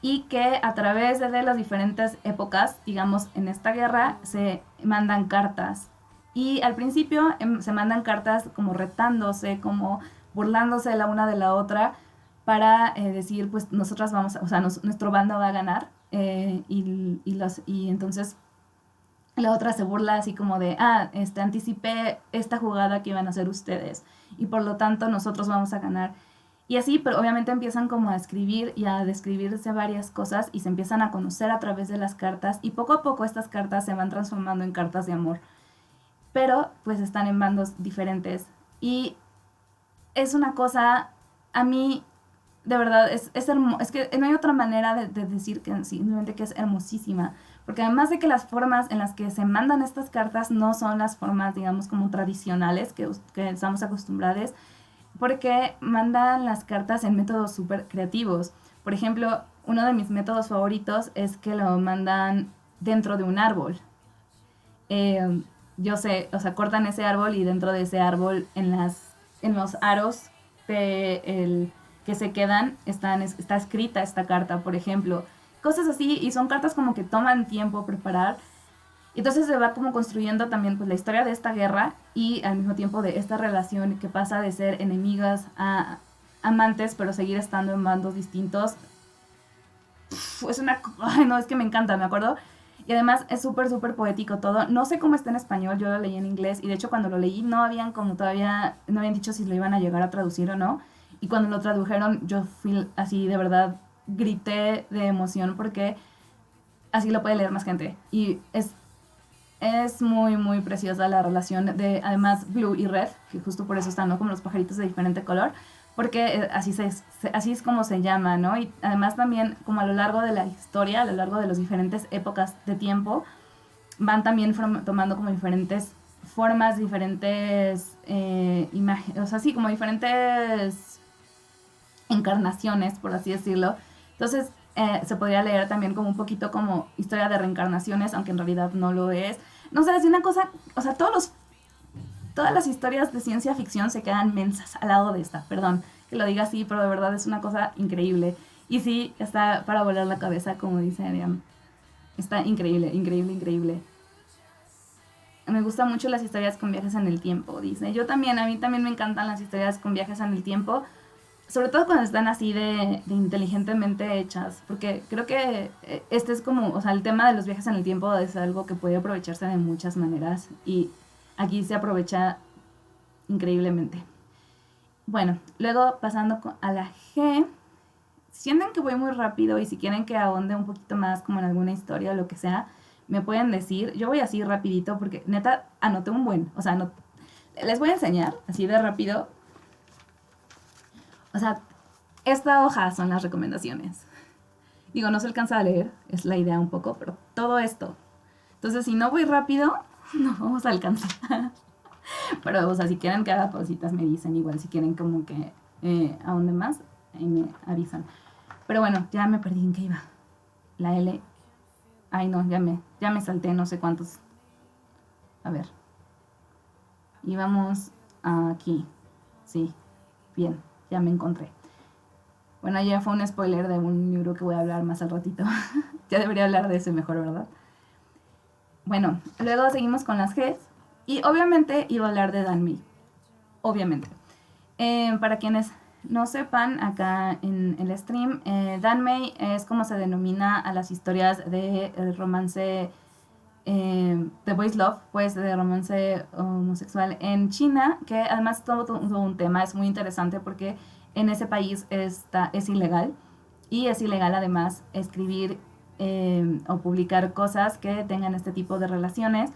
S1: y que a través de las diferentes épocas, digamos, en esta guerra se mandan cartas. Y al principio se mandan cartas como retándose, como burlándose la una de la otra para decir, pues nosotras vamos, o sea, nuestro bando va a ganar. Y entonces la otra se burla así como de, anticipé esta jugada que iban a hacer ustedes y por lo tanto nosotros vamos a ganar. Y así, pero obviamente empiezan como a escribir y a describirse varias cosas y se empiezan a conocer a través de las cartas y poco a poco estas cartas se van transformando en cartas de amor. Pero pues están en bandos diferentes y es una cosa, a mí de verdad es que no hay otra manera de decir que simplemente que es hermosísima, porque además de que las formas en las que se mandan estas cartas no son las formas, digamos, como tradicionales que estamos acostumbrados, porque mandan las cartas en métodos súper creativos. Por ejemplo, uno de mis métodos favoritos es que lo mandan dentro de un árbol. Yo sé, o sea, cortan ese árbol y dentro de ese árbol, en los aros que se quedan, está escrita esta carta, por ejemplo. Cosas así, y son cartas como que toman tiempo preparar. Entonces se va como construyendo también pues la historia de esta guerra y al mismo tiempo de esta relación que pasa de ser enemigas a amantes, pero seguir estando en bandos distintos. Es una... Ay, no, es que me encanta, me acuerdo. Y además es súper poético todo. No sé cómo está en español, yo lo leí en inglés y de hecho cuando lo leí no habían dicho si lo iban a llegar a traducir o no. Y cuando lo tradujeron yo fui así de verdad, grité de emoción porque así lo puede leer más gente. Y es muy preciosa la relación de, además, Blue y Red, que justo por eso están, ¿no? Como los pajaritos de diferente color, porque así es como se llama, ¿no? Y además también, como a lo largo de la historia, a lo largo de las diferentes épocas de tiempo, van también tomando como diferentes formas, diferentes imágenes, o sea, sí, como diferentes encarnaciones, por así decirlo. Entonces, se podría leer también como un poquito como historia de reencarnaciones, aunque en realidad no lo es. No sé, es una cosa, o sea, todas las historias de ciencia ficción se quedan mensas al lado de esta, perdón que lo diga así, pero de verdad es una cosa increíble. Y sí, está para volar la cabeza, como dice Ariam. Está increíble. Me gustan mucho las historias con viajes en el tiempo, dice. A mí también me encantan las historias con viajes en el tiempo, sobre todo cuando están así de inteligentemente hechas, porque creo que este es como, o sea, el tema de los viajes en el tiempo es algo que puede aprovecharse de muchas maneras y aquí se aprovecha increíblemente. Bueno, luego pasando a la G, sienten que voy muy rápido y si quieren que ahonde un poquito más como en alguna historia o lo que sea, me pueden decir. Yo voy así rapidito porque neta anoté un buen, o sea, les voy a enseñar así de rápido. O sea, esta hoja son las recomendaciones. Digo, no se alcanza a leer, es la idea un poco, pero todo esto. Entonces, si no voy rápido, no vamos a alcanzar. Pero, o sea, si quieren que haga pausitas, me dicen. Igual, si quieren como que ahonde más, ahí me avisan. Pero bueno, ya me perdí en qué iba. La L. Ay, no, ya me salté no sé cuántos. A ver. Íbamos aquí. Sí, bien, ya me encontré. Bueno, ya fue un spoiler de un libro que voy a hablar más al ratito. Ya debería hablar de ese mejor, ¿verdad? Bueno, luego seguimos con las Gs. Y obviamente iba a hablar de Danmi. Obviamente. Para quienes no sepan, acá en el stream, Danmei es como se denomina a las historias de romance, de boys love, pues de romance homosexual en China, que además todo un tema es muy interesante porque en ese país es ilegal. y es ilegal además escribir o publicar cosas que tengan este tipo de relaciones.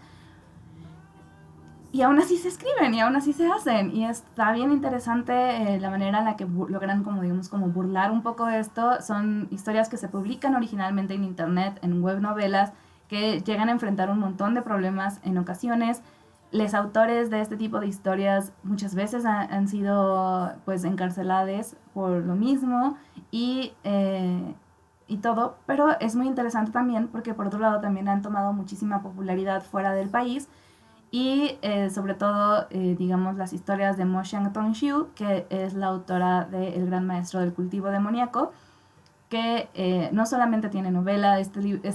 S1: Y aún así se escriben y aún así se hacen. Y está bien interesante la manera en la que logran, como digamos, como burlar un poco esto. Son historias que se publican originalmente en internet, en web novelas, que llegan a enfrentar un montón de problemas en ocasiones. Los autores de este tipo de historias muchas veces han sido pues encarcelados por lo mismo y todo, pero es muy interesante también porque por otro lado también han tomado muchísima popularidad fuera del país y sobre todo, digamos, las historias de Mo Xiang-Tong-Xiu, que es la autora de El Gran Maestro del Cultivo Demoníaco, que no solamente tiene novela,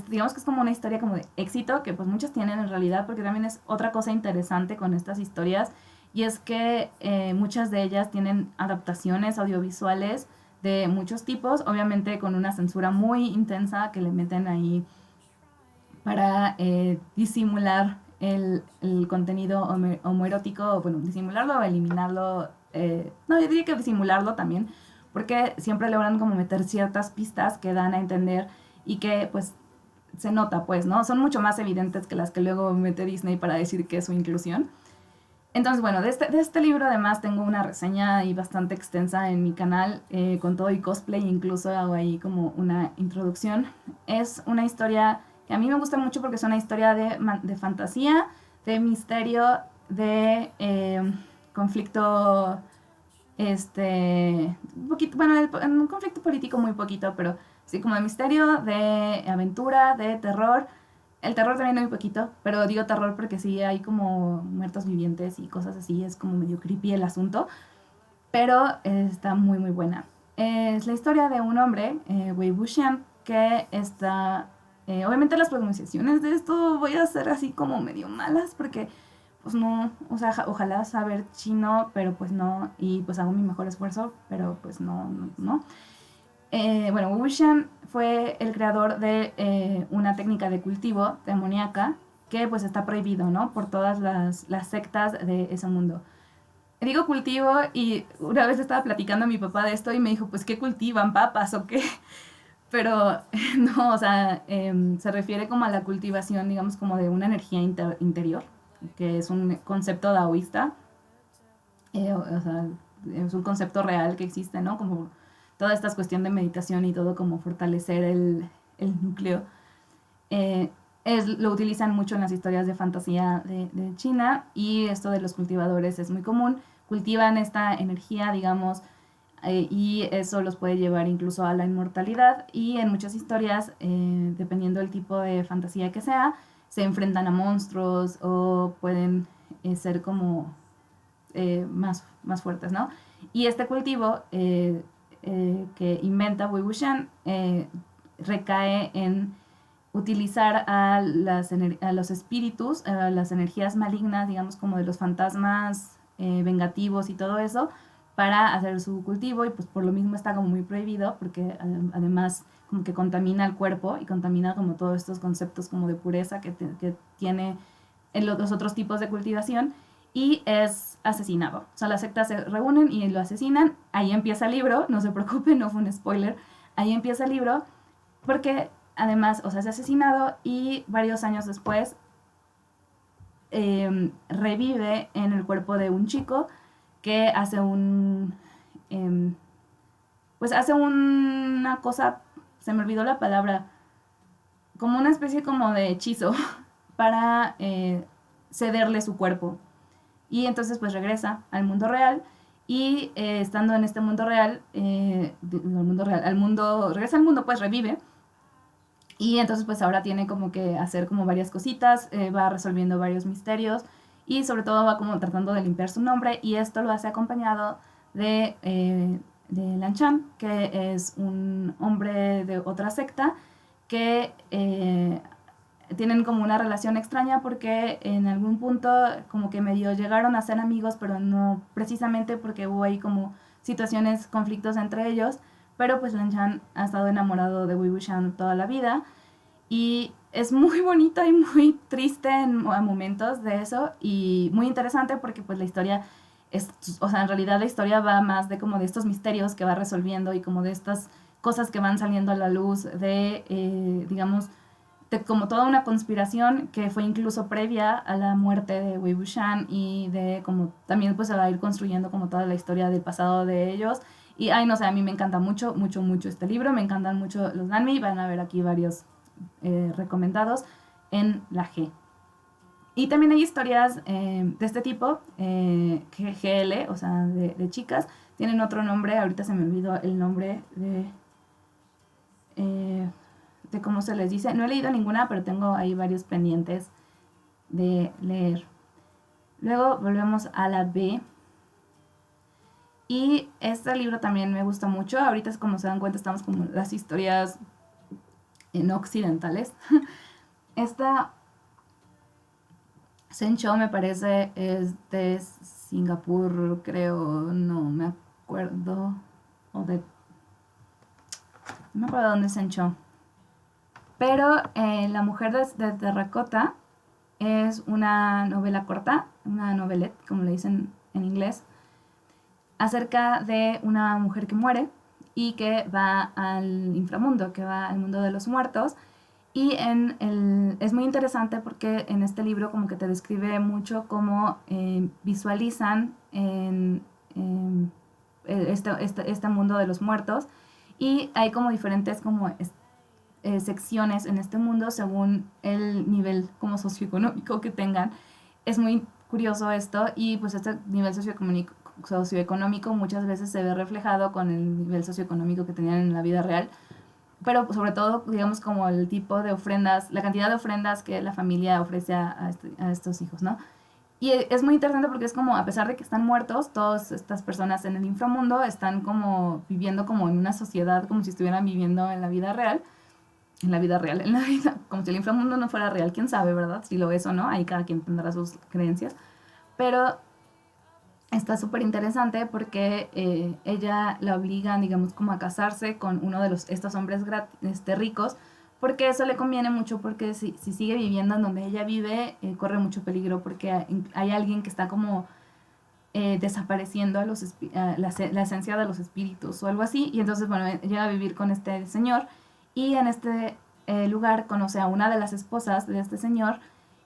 S1: digamos que es como una historia como de éxito, que pues muchas tienen en realidad, porque también es otra cosa interesante con estas historias, y es que muchas de ellas tienen adaptaciones audiovisuales de muchos tipos, obviamente con una censura muy intensa que le meten ahí para disimular el contenido homoerótico, o bueno, disimularlo o eliminarlo. No, yo diría que disimularlo también, porque siempre logran como meter ciertas pistas que dan a entender y que pues se nota, pues, ¿no? Son mucho más evidentes que las que luego mete Disney para decir que es su inclusión. Entonces, bueno, de este libro además tengo una reseña ahí bastante extensa en mi canal, con todo y cosplay, incluso hago ahí como una introducción. Es una historia que a mí me gusta mucho porque es una historia de fantasía, de misterio, de conflicto, un poquito, bueno, en un conflicto político muy poquito, pero sí como de misterio, de aventura, de terror. El terror también hay un poquito, pero digo terror porque sí hay como muertos vivientes y cosas así, es como medio creepy el asunto, pero está muy muy buena. Es la historia de un hombre, Wei Wuxian, que está... obviamente las pronunciaciones de esto voy a hacer así como medio malas porque pues no, o sea, ojalá saber chino, pero pues no, y pues hago mi mejor esfuerzo, pero pues no, no, no. Bueno, Wu Shan fue el creador de una técnica de cultivo demoníaca que pues está prohibido, ¿no? Por todas las sectas de ese mundo. Digo cultivo y una vez estaba platicando a mi papá de esto y me dijo, pues, ¿qué cultivan? ¿Papas o qué? Pero no, o sea, se refiere como a la cultivación, digamos, como de una energía interior, que es un concepto daoísta, o sea, es un concepto real que existe, ¿no? Como toda esta cuestión de meditación y todo, como fortalecer el núcleo. Eh, lo utilizan mucho en las historias de fantasía de China y esto de los cultivadores es muy común. Cultivan esta energía, digamos, y eso los puede llevar incluso a la inmortalidad y en muchas historias, dependiendo del tipo de fantasía que sea, se enfrentan a monstruos o pueden ser como más fuertes, ¿no? Y este cultivo que inventa Wei Wuxian recae en utilizar a los espíritus, a las energías malignas, digamos como de los fantasmas vengativos y todo eso, para hacer su cultivo y pues por lo mismo está como muy prohibido porque además como que contamina el cuerpo y contamina como todos estos conceptos como de pureza que tiene en los otros tipos de cultivación y es asesinado. O sea, las sectas se reúnen y lo asesinan. Ahí empieza el libro, no se preocupen, no fue un spoiler. Ahí empieza el libro porque además, o sea, es asesinado y varios años después revive en el cuerpo de un chico que hace eh, pues hace una cosa, se me olvidó la palabra, como una especie como de hechizo para cederle su cuerpo. Y entonces pues regresa al mundo real y estando en este mundo real, regresa al mundo, pues revive. Y entonces pues ahora tiene como que hacer como varias cositas, va resolviendo varios misterios y sobre todo va como tratando de limpiar su nombre y esto lo hace acompañado de Lan Chan, que es un hombre de otra secta que tienen como una relación extraña porque en algún punto como que medio llegaron a ser amigos, pero no precisamente porque hubo ahí como situaciones, conflictos entre ellos, pero pues Lan Chan ha estado enamorado de Wei Wuxian toda la vida y es muy bonita y muy triste a momentos de eso y muy interesante porque pues la historia es, o sea, en realidad la historia va más de como de estos misterios que va resolviendo y como de estas cosas que van saliendo a la luz digamos, de como toda una conspiración que fue incluso previa a la muerte de Wei Wuxian, y de como también pues se va a ir construyendo como toda la historia del pasado de ellos. Y ay, no sé, a mí me encanta mucho, mucho, mucho este libro, me encantan mucho los Nanmi, van a ver aquí varios recomendados en la G. Y también hay historias de este tipo, GL, o sea, de chicas. Tienen otro nombre, ahorita se me olvidó el nombre eh, de cómo se les dice. No he leído ninguna, pero tengo ahí varios pendientes de leer. Luego volvemos a la B. Y este libro también me gusta mucho. Ahorita, como se dan cuenta, estamos como las historias no occidentales. Esta Sencho me parece es de Singapur, creo, no me acuerdo. O de... No me acuerdo dónde es Sencho. Pero La mujer de terracota es una novela corta, una novelette, como le dicen en inglés, acerca de una mujer que muere y que va al inframundo, que va al mundo de los muertos. Y es muy interesante porque en este libro como que te describe mucho cómo visualizan este mundo de los muertos. Y hay como diferentes como secciones en este mundo según el nivel como socioeconómico que tengan. Es muy curioso esto, y pues este nivel socioeconómico muchas veces se ve reflejado con el nivel socioeconómico que tenían en la vida real, pero sobre todo, digamos, como el tipo de ofrendas, la cantidad de ofrendas que la familia ofrece a estos hijos, ¿no? Y es muy interesante porque es como, a pesar de que están muertos, todas estas personas en el inframundo están como viviendo como en una sociedad, como si estuvieran viviendo en la vida real, en la vida, como si el inframundo no fuera real, quién sabe, ¿verdad? Si lo es o no, ahí cada quien tendrá sus creencias. Pero está súper interesante porque ella la obligan, digamos, como a casarse con uno de estos hombres ricos, porque eso le conviene mucho, porque si sigue viviendo en donde ella vive, corre mucho peligro, porque hay alguien que está como desapareciendo la esencia de los espíritus o algo así, y entonces, bueno, llega a vivir con este señor, y en este lugar conoce a una de las esposas de este señor,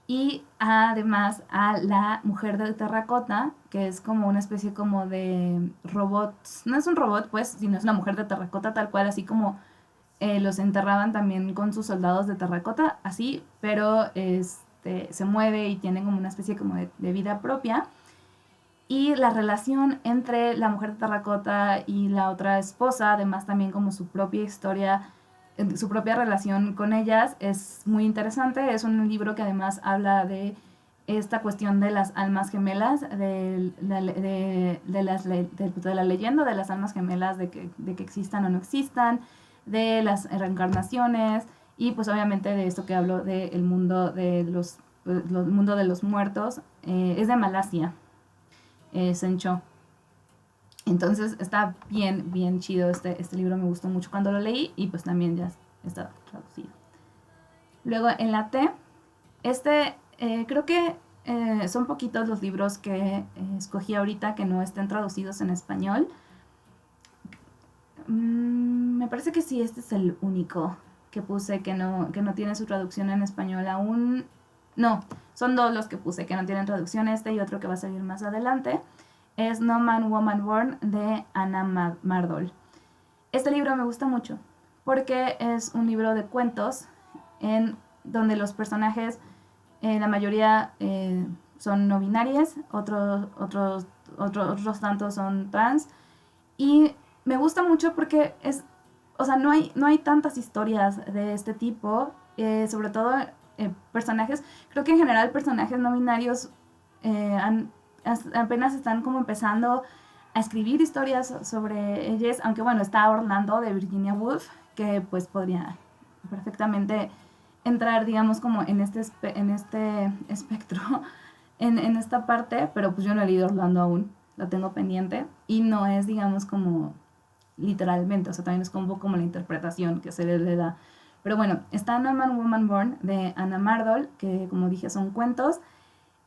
S1: y además a la mujer de terracota, que es como una especie como de robot, no es un robot pues, sino es una mujer de terracota tal cual, así como los enterraban también con sus soldados de terracota, así, pero se mueve y tiene como una especie como de vida propia. Y la relación entre la mujer de terracota y la otra esposa, además también como su propia historia, su propia relación con ellas, es muy interesante. Es un libro que además habla de esta cuestión de las almas gemelas, de la leyenda de las almas gemelas, de que existan o no existan, de las reencarnaciones, y pues obviamente de esto que hablo del mundo mundo de los muertos. Es de Malasia, Sencho. Entonces está bien, bien chido este libro, me gustó mucho cuando lo leí, y pues también ya está traducido. Luego en la T, creo que son poquitos los libros que escogí ahorita que no estén traducidos en español. Me parece que sí, este es el único que puse que no tiene su traducción en español aún. No, son dos los que puse que no tienen traducción, este y otro que va a salir más adelante. Es No Man, Woman Born de Anna Mardol. Este libro me gusta mucho porque es un libro de cuentos en donde los personajes, la mayoría son no binarias, otros tantos son trans, y me gusta mucho porque o sea, no hay tantas historias de este tipo, sobre todo personajes, creo que en general personajes no binarios apenas están como empezando a escribir historias sobre ellas, aunque bueno, está Orlando de Virginia Woolf, que pues podría perfectamente entrar, digamos, como en este espectro, en esta parte, pero pues yo no he leído Orlando aún, lo tengo pendiente, y no es, digamos, como literalmente, o sea, también es como un poco como la interpretación que se le da. Pero bueno, está No Man, Woman Born de Anna Mardol, que como dije son cuentos,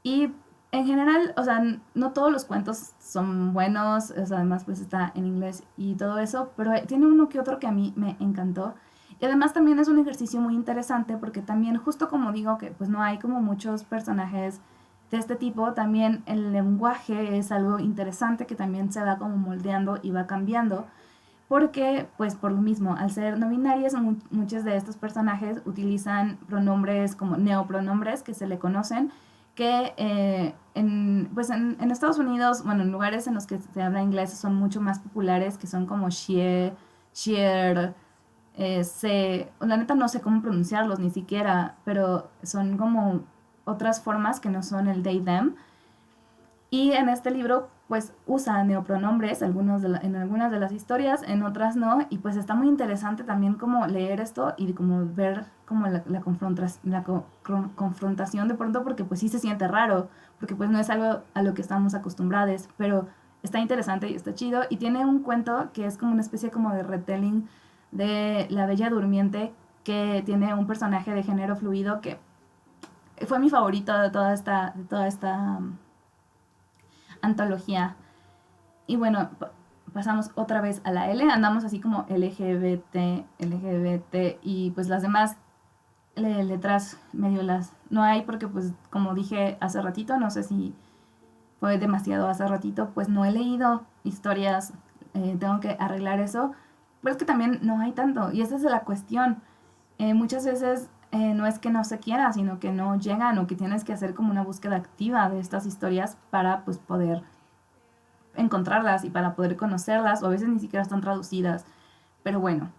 S1: y En general, o sea, no todos los cuentos son buenos, o sea, además pues está en inglés y todo eso, pero tiene uno que otro que a mí me encantó. Y además también es un ejercicio muy interesante porque también, justo como digo que pues no hay como muchos personajes de este tipo, también el lenguaje es algo interesante que también se va como moldeando y va cambiando. Porque, pues por lo mismo, al ser no binarias, muchos de estos personajes utilizan pronombres como neopronombres que se le conocen, que pues en Estados Unidos, bueno, en lugares en los que se habla inglés son mucho más populares, que son como she, sheer, la neta no sé cómo pronunciarlos ni siquiera, pero son como otras formas que no son el they, them, y en este libro, pues usa neopronombres en algunas de las historias, en otras no, y pues está muy interesante también como leer esto y como ver como confrontación de pronto, porque pues sí se siente raro, porque pues no es algo a lo que estamos acostumbrados, pero está interesante y está chido, y tiene un cuento que es como una especie como de retelling de La Bella Durmiente, que tiene un personaje de género fluido que fue mi favorito de toda esta antología. Y bueno, pasamos otra vez a la L, andamos así como LGBT, LGBT y pues las demás letras medio las no hay porque pues como dije hace ratito, no sé si fue demasiado hace ratito, pues no he leído historias, tengo que arreglar eso, pero es que también no hay tanto y esa es la cuestión. Muchas veces no es que no se quiera, sino que no llegan o que tienes que hacer como una búsqueda activa de estas historias para pues poder encontrarlas y para poder conocerlas, o a veces ni siquiera están traducidas. Pero bueno,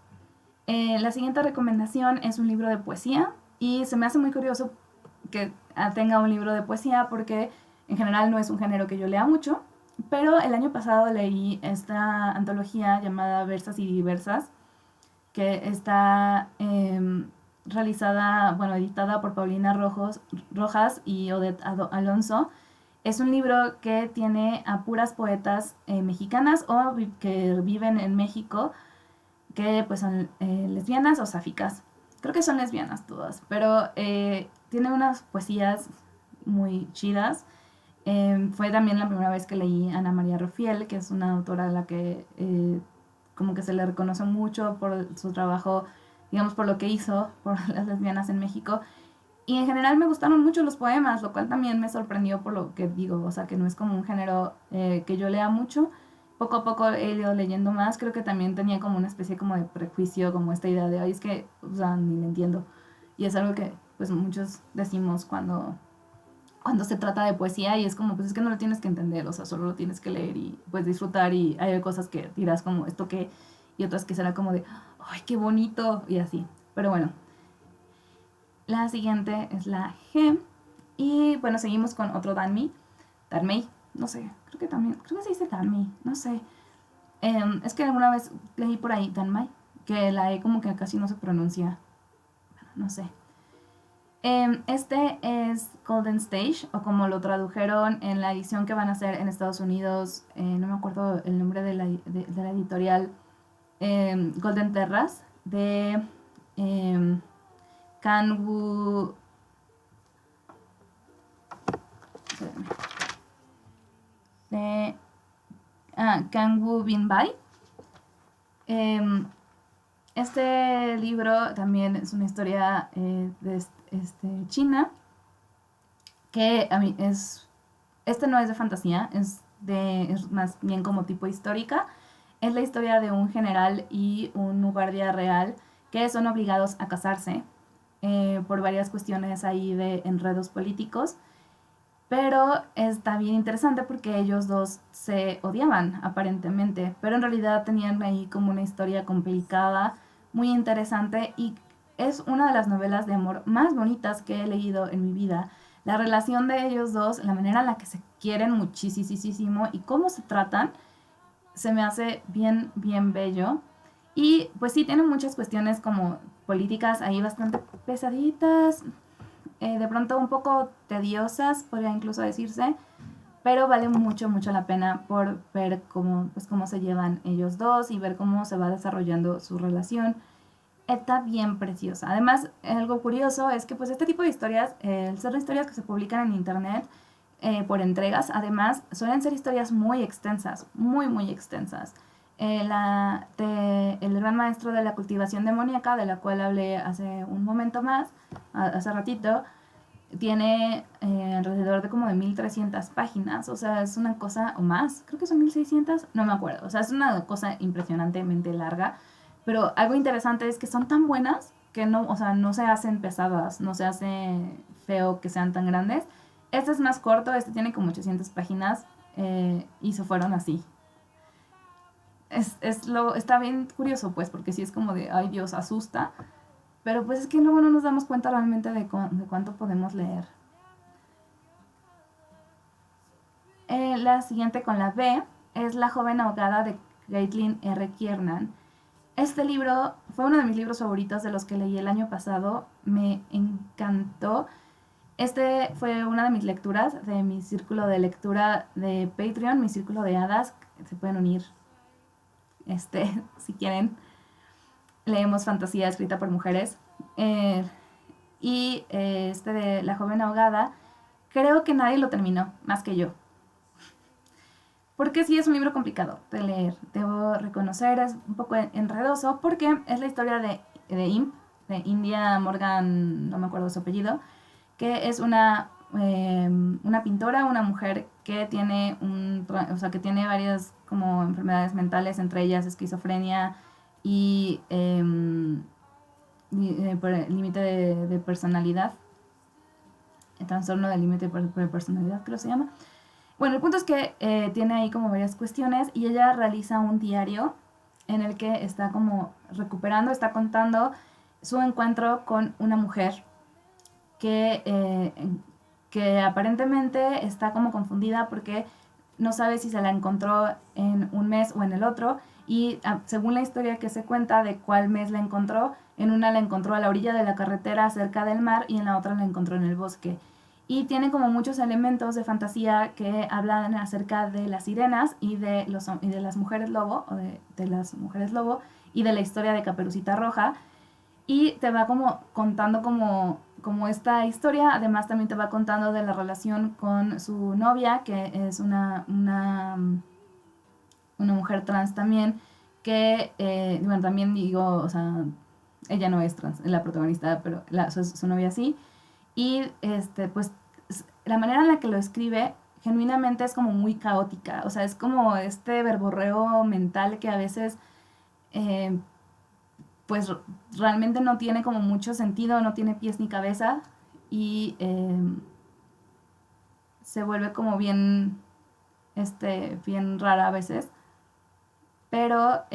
S1: la siguiente recomendación es un libro de poesía y se me hace muy curioso que tenga un libro de poesía porque en general no es un género que yo lea mucho, pero el año pasado leí esta antología llamada Versas y Diversas, que está realizada, bueno, editada por Paulina Rojas y Odette Alonso. Es un libro que tiene a puras poetas mexicanas o que viven en México, que pues son lesbianas o sáficas. Creo que son lesbianas todas, pero tiene unas poesías muy chidas. Fue también la primera vez que leí a Ana María Rufiel, que es una autora a la que como que se le reconoce mucho por su trabajo, digamos, por lo que hizo por las lesbianas en México. Y en general me gustaron mucho los poemas, lo cual también me sorprendió por lo que digo, o sea, que no es como un género que yo lea mucho. Poco a poco he ido leyendo más, creo que también tenía como una especie como de prejuicio, como esta idea de, ay, es que, o sea, ni le entiendo. Y es algo que pues muchos decimos cuando se trata de poesía y es como, pues es que no lo tienes que entender, o sea, solo lo tienes que leer y pues disfrutar y hay cosas que dirás como esto que y otras que será como de, ay, qué bonito y así. Pero bueno, la siguiente es la G y bueno, seguimos con otro Danmi, Danmei, no sé, creo que se dice Danmi, no sé. Es que alguna vez leí por ahí Danmai, que la E como que casi no se pronuncia, no sé. Este es Golden Stage, o como lo tradujeron en la edición que van a hacer en Estados Unidos, no me acuerdo el nombre de la editorial, Golden Terras, de eh, Kanwu, de Kanwu Binbai. Eh, este libro también es una historia de China, que a mí este no es de fantasía, es más bien como tipo histórica. Es la historia de un general y un guardia real que son obligados a casarse por varias cuestiones ahí de enredos políticos. Pero está bien interesante porque ellos dos se odiaban aparentemente, pero en realidad tenían ahí como una historia complicada, muy interesante y es una de las novelas de amor más bonitas que he leído en mi vida. La relación de ellos dos, la manera en la que se quieren muchísimo y cómo se tratan, se me hace bien, bien bello. Y pues sí, tiene muchas cuestiones como políticas ahí bastante pesaditas, de pronto un poco tediosas, podría incluso decirse, pero vale mucho la pena por ver cómo se llevan ellos dos y ver cómo se va desarrollando su relación. Está bien preciosa. Además, algo curioso es que pues este tipo de historias, el ser historias que se publican en internet, por entregas. Además, suelen ser historias muy extensas, muy, muy extensas. El gran maestro de la cultivación demoníaca, de la cual hablé hace un momento más, hace ratito, tiene alrededor de como de 1300 páginas, o sea, es una cosa, o más, creo que son 1600, no me acuerdo, o sea, es una cosa impresionantemente larga, pero algo interesante es que son tan buenas que no, o sea, no se hacen pesadas, no se hace feo que sean tan grandes. Este es más corto, este tiene como 800 páginas y se fueron así. Está bien curioso, pues, porque sí es como de, ay Dios, asusta, pero pues es que luego no nos damos cuenta realmente de cuánto podemos leer. La siguiente con la B es La joven ahogada de Caitlin R. Kiernan. Este libro fue uno de mis libros favoritos de los que leí el año pasado. Me encantó. Este fue una de mis lecturas de mi círculo de lectura de Patreon, mi círculo de hadas. Se pueden unir si quieren. Leemos fantasía escrita por mujeres. Este de La joven ahogada, creo que nadie lo terminó, más que yo. Porque sí es un libro complicado de leer, debo reconocer, es un poco enredoso, porque es la historia de Imp, de India Morgan, no me acuerdo su apellido, que es una pintora, una mujer que tiene o sea, que tiene varias como enfermedades mentales, entre ellas esquizofrenia y límite de personalidad, el trastorno del límite de personalidad creo que se llama. Bueno, el punto es que tiene ahí como varias cuestiones y ella realiza un diario en el que está como recuperando, está contando su encuentro con una mujer que, que aparentemente está como confundida porque no sabe si se la encontró en un mes o en el otro, y según la historia que se cuenta de cuál mes la encontró, en una la encontró a la orilla de la carretera cerca del mar y en la otra la encontró en el bosque. Y tiene como muchos elementos de fantasía que hablan acerca de las sirenas y de las mujeres lobo, o de las mujeres lobo, y de la historia de Caperucita Roja. Y te va como contando como esta historia. Además también te va contando de la relación con su novia, que es una mujer trans también, que, bueno, también digo, o sea, ella no es trans, la protagonista, pero su novia sí. Y pues la manera en la que lo escribe genuinamente es como muy caótica, o sea, es como este verborreo mental que a veces eh, pues realmente no tiene como mucho sentido, no tiene pies ni cabeza y se vuelve como bien rara a veces, pero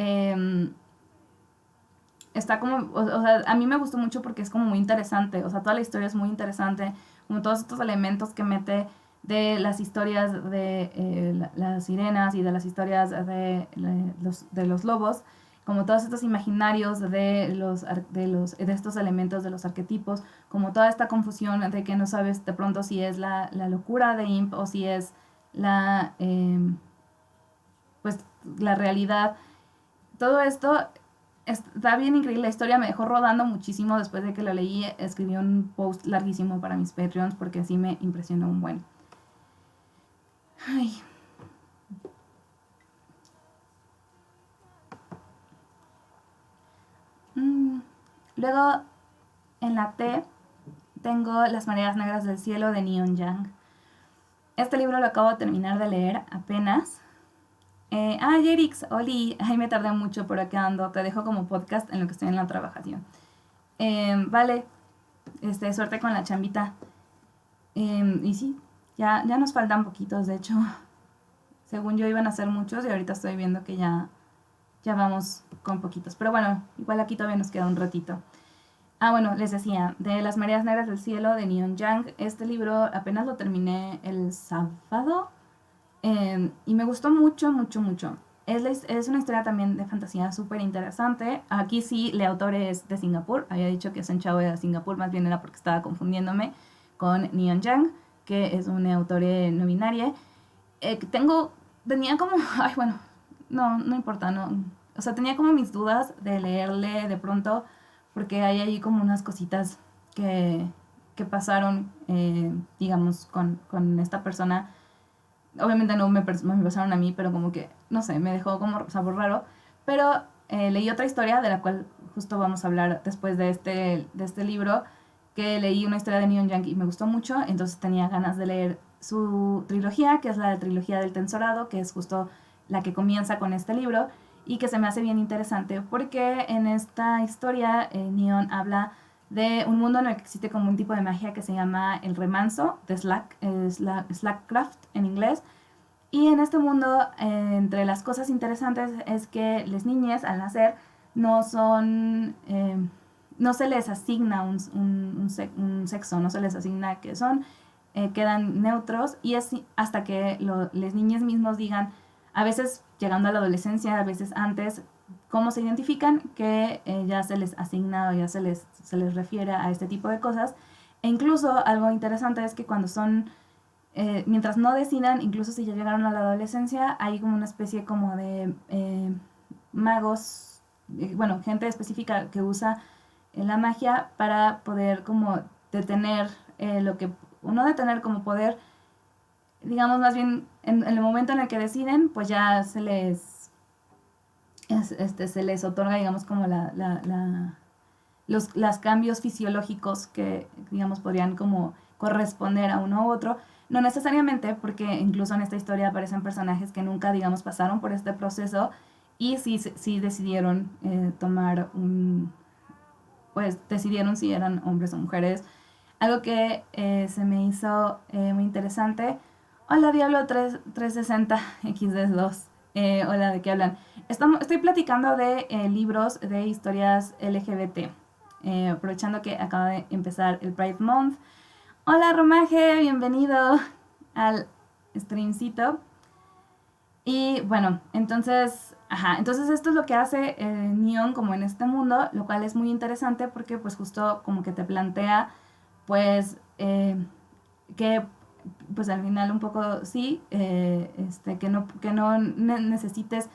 S1: está como, o sea, a mí me gustó mucho porque es como muy interesante, o sea, toda la historia es muy interesante, como todos estos elementos que mete de las historias de las sirenas y de las historias de los lobos, como todos estos imaginarios de estos elementos de los arquetipos, como toda esta confusión de que no sabes de pronto si es la locura de Imp o si es la, pues, la realidad. Todo esto está bien increíble. La historia me dejó rodando muchísimo después de que lo leí. Escribí un post larguísimo para mis Patreons porque así me impresionó un buen. Ay. Luego, en la T, tengo Las mareas negras del cielo de Neon Yang. Este libro lo acabo de terminar de leer apenas. Jerix, Oli, ay, me tardé mucho por acá ando. Te dejo como podcast en lo que estoy en la trabajación. Vale, suerte con la chambita. Y sí, ya nos faltan poquitos, de hecho. Según yo iban a ser muchos y ahorita estoy viendo que ya vamos con poquitos. Pero bueno, igual aquí todavía nos queda un ratito. Bueno, les decía, de Las mareas negras del cielo de Neon Yang. Este libro apenas lo terminé el sábado y me gustó mucho, mucho, mucho. Es una historia también de fantasía súper interesante. Aquí sí, el autor es de Singapur. Había dicho que Sen Chao era de Singapur, más bien era porque estaba confundiéndome con Neon Yang, que es un autor no binario. Tenía como, ay, bueno, no importa, no. O sea, tenía como mis dudas de leerle de pronto, porque hay ahí como unas cositas que, que pasaron, digamos, con esta persona. Obviamente no me pasaron a mí, pero como que, no sé, me dejó como sabor raro. Pero leí otra historia de la cual justo vamos a hablar después de este libro, que leí una historia de Neon Yankee y me gustó mucho, entonces tenía ganas de leer su trilogía, que es la trilogía del Tensorado, que es justo la que comienza con este libro y que se me hace bien interesante porque en esta historia Neon habla de un mundo en el que existe como un tipo de magia que se llama el remanso, de Slackcraft en inglés. Y en este mundo, entre las cosas interesantes es que las niñas al nacer no son, no se les asigna un sexo, no se les asigna que son, quedan neutros y es hasta que las niñas mismos digan, a veces llegando a la adolescencia, a veces antes, cómo se identifican, que ya se les asigna o ya se les refiere a este tipo de cosas. E incluso algo interesante es que cuando son mientras no decidan, incluso si ya llegaron a la adolescencia, hay como una especie como de magos, bueno, gente específica que usa la magia para poder como detener lo que, o no detener, como poder, digamos más bien, en el momento en el que deciden, pues ya se les otorga, digamos, como los cambios fisiológicos que, digamos, podrían como corresponder a uno u otro. No necesariamente, porque incluso en esta historia aparecen personajes que nunca, digamos, pasaron por este proceso y sí decidieron tomar pues decidieron si eran hombres o mujeres. Algo que se me hizo muy interesante. Hola Diablo 360 XD2. Hola, ¿de qué hablan? Estoy platicando de libros de historias LGBT. Aprovechando que acaba de empezar el Pride Month. Hola Romaje, bienvenido al streamcito. Y bueno, entonces esto es lo que hace Neon como en este mundo, lo cual es muy interesante porque pues justo como que te plantea pues que pues al final un poco sí, que no necesites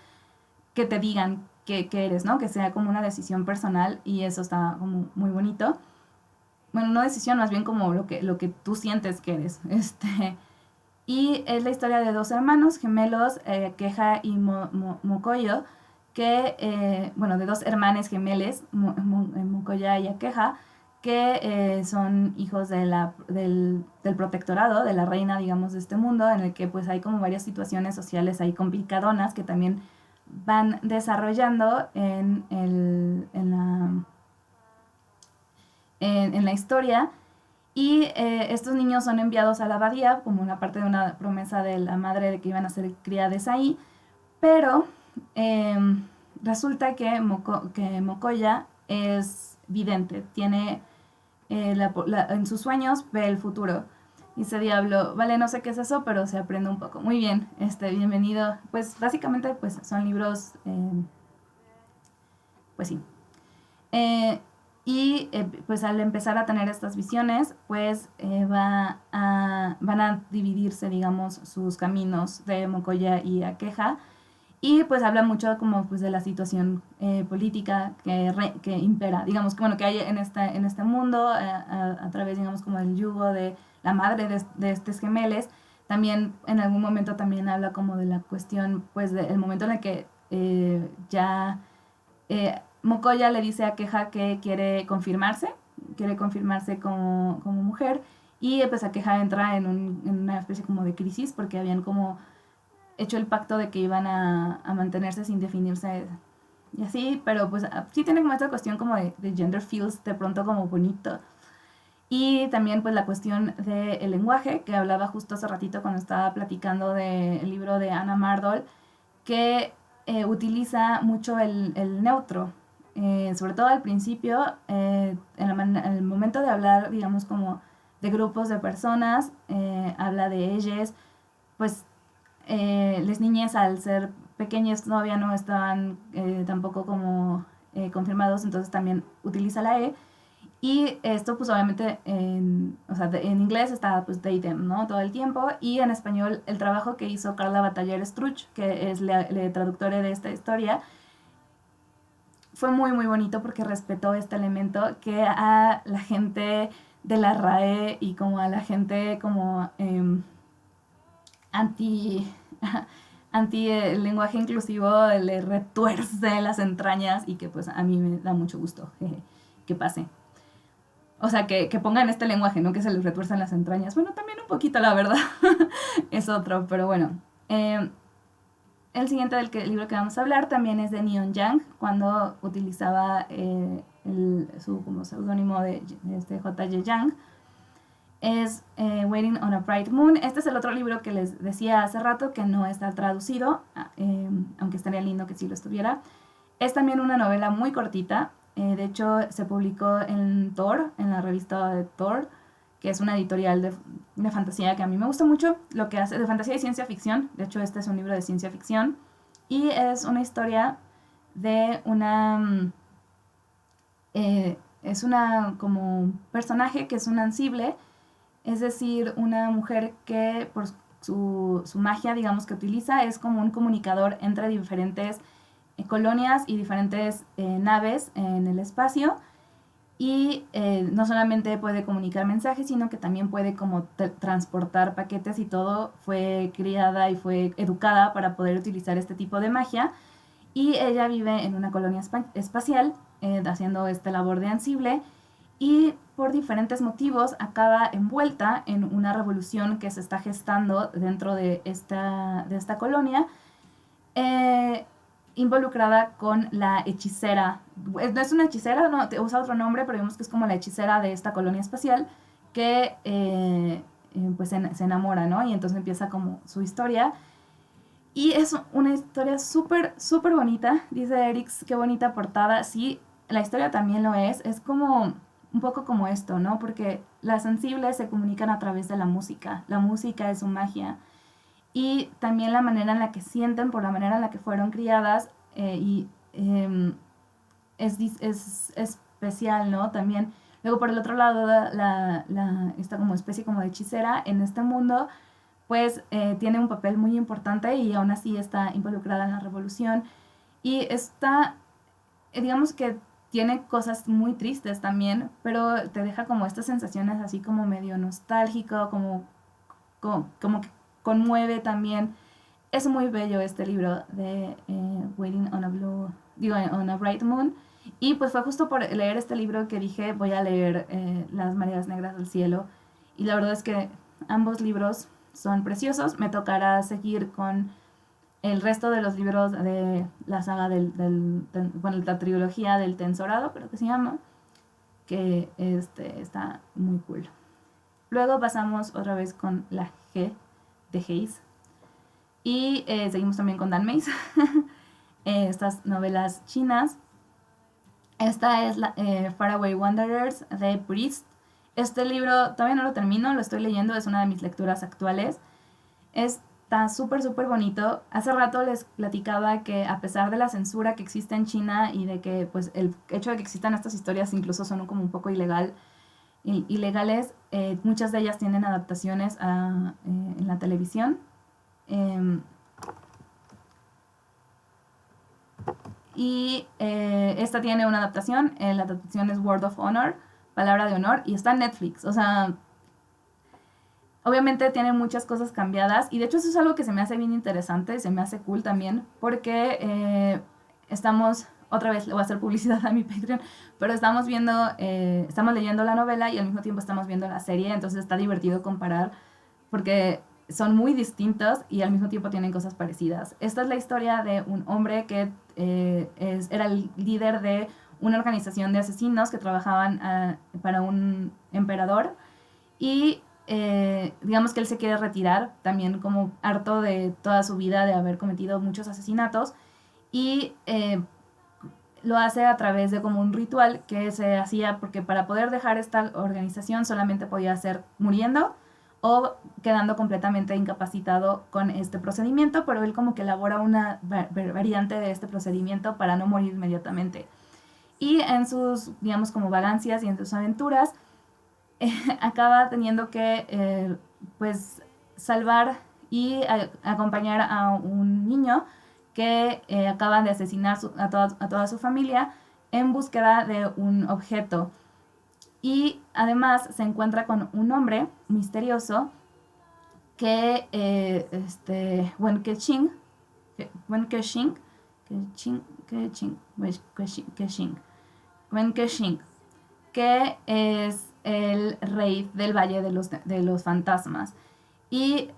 S1: que te digan que eres, ¿no? Que sea como una decisión personal y eso está como muy bonito. Bueno, no decisión, más bien como lo que tú sientes que eres. Y es la historia de dos hermanos gemelos, Queja y Mocoyo, que, bueno, de dos hermanes gemeles, Mocoya y Aqueja, que son hijos del protectorado, de la reina, digamos, de este mundo, en el que pues hay como varias situaciones sociales ahí complicadonas que también van desarrollando en la historia. Y estos niños son enviados a la abadía como una parte de una promesa de la madre de que iban a ser criadas ahí, pero eh, resulta que Mocoya es vidente, tiene en sus sueños ve el futuro. Dice Diablo, vale, no sé qué es eso, pero se aprende un poco. Muy bien, bienvenido. Pues básicamente pues son libros, pues sí, eh, y pues al empezar a tener estas visiones, pues van a dividirse, digamos, sus caminos de Mocoya y Aqueja. Y pues habla mucho como pues de la situación política que impera, digamos, que bueno, que hay en este mundo a través, digamos, como del yugo de la madre de estos gemeles. También en algún momento también habla como de la cuestión, pues del momento en el que ya Mokoya le dice a Queja que quiere confirmarse como mujer y pues a Queja entra en una especie como de crisis porque habían como hecho el pacto de que iban a mantenerse sin definirse y así, pero pues sí tiene como esta cuestión como de gender feels de pronto como bonito. Y también pues la cuestión del lenguaje, que hablaba justo hace ratito cuando estaba platicando del libro de Anna Mardol, que utiliza mucho el neutro, sobre todo al principio, en el momento de hablar, digamos, como de grupos de personas, habla de ellas, pues las niñas al ser pequeñas todavía no estaban tampoco como confirmados, entonces también utiliza la E. Y esto pues obviamente o sea, en inglés está pues they, them, ¿no? Todo el tiempo. Y en español el trabajo que hizo Carla Bataller Struch, que es la traductora de esta historia, fue muy muy bonito porque respetó este elemento que a la gente de la RAE y como a la gente como anti, anti el lenguaje inclusivo le retuerce las entrañas y que pues a mí me da mucho gusto que pase. O sea, que pongan este lenguaje, no que se les retuerzan las entrañas. Bueno, también un poquito, la verdad. Es otro, pero bueno. El siguiente libro que vamos a hablar también es de Neon Yang, cuando utilizaba su como seudónimo de J.J. Yang. Es Waiting on a Bright Moon. Este es el otro libro que les decía hace rato que no está traducido, aunque estaría lindo que sí lo estuviera. Es también una novela muy cortita. De hecho, se publicó en Tor, en la revista de Tor, que es una editorial de fantasía que a mí me gusta mucho, lo que hace de fantasía y ciencia ficción. De hecho, este es un libro de ciencia ficción. Y es una historia de una... es una como personaje que es un ansible, es decir, una mujer que por su magia, digamos, que utiliza, es como un comunicador entre diferentes colonias y diferentes naves en el espacio. Y no solamente puede comunicar mensajes, sino que también puede como transportar paquetes y todo. Fue criada y fue educada para poder utilizar este tipo de magia. Y ella vive en una colonia espacial haciendo esta labor de ansible y por diferentes motivos acaba envuelta en una revolución que se está gestando dentro de esta colonia, eh, involucrada con la hechicera. No es una hechicera, no, usa otro nombre, pero vemos que es como la hechicera de esta colonia espacial que pues se enamora, ¿no? Y entonces empieza como su historia. Y es una historia súper, súper bonita. Dice Erix, qué bonita portada. Sí, la historia también lo es. Es como un poco como esto, ¿no? Porque las sensibles se comunican a través de la música. La música es su magia. Y también la manera en la que sienten, por la manera en la que fueron criadas. Y es especial, ¿no? También. Luego, por el otro lado, esta como especie como de hechicera en este mundo pues tiene un papel muy importante y aún así está involucrada en la revolución. Y está, digamos que tiene cosas muy tristes también, pero te deja como estas sensaciones así como medio nostálgico, como que conmueve también. Es muy bello este libro de Waiting on a on a Bright Moon. Y pues fue justo por leer este libro que dije voy a leer Las Mareas Negras del Cielo. Y la verdad es que ambos libros son preciosos. Me tocará seguir con el resto de los libros de la saga bueno, la trilogía del Tensorado, creo que se llama, que está muy cool. Luego pasamos otra vez con la G de Haze. Y seguimos también con Dan Mace. Estas novelas chinas. Esta es Faraway Wanderers de Priest. Este libro todavía no lo termino, lo estoy leyendo, es una de mis lecturas actuales. Está súper, súper bonito. Hace rato les platicaba que a pesar de la censura que existe en China y de que pues el hecho de que existan estas historias incluso son como un poco ilegales, muchas de ellas tienen adaptaciones en la televisión. Y esta tiene una adaptación, la adaptación es Word of Honor, Palabra de Honor, y está en Netflix. O sea, obviamente tiene muchas cosas cambiadas, y de hecho eso es algo que se me hace bien interesante, se me hace cool también, porque estamos, otra vez le voy a hacer publicidad a mi Patreon, pero estamos leyendo la novela y al mismo tiempo estamos viendo la serie, entonces está divertido comparar, porque son muy distintos y al mismo tiempo tienen cosas parecidas. Esta es la historia de un hombre que era el líder de una organización de asesinos que trabajaban para un emperador y digamos que él se quiere retirar también como harto de toda su vida de haber cometido muchos asesinatos y lo hace a través de como un ritual que se hacía porque para poder dejar esta organización solamente podía ser muriendo o quedando completamente incapacitado con este procedimiento, pero él como que elabora una variante de este procedimiento para no morir inmediatamente. Y en sus, digamos, como vagancias y en sus aventuras, acaba teniendo que, pues, salvar y acompañar a un niño que acaban de asesinar a toda su familia en búsqueda de un objeto. Y además se encuentra con un hombre misterioso que, Wen Keqing, Wen Keqing, Wen Keqing, que es el rey del Valle de los Fantasmas. Y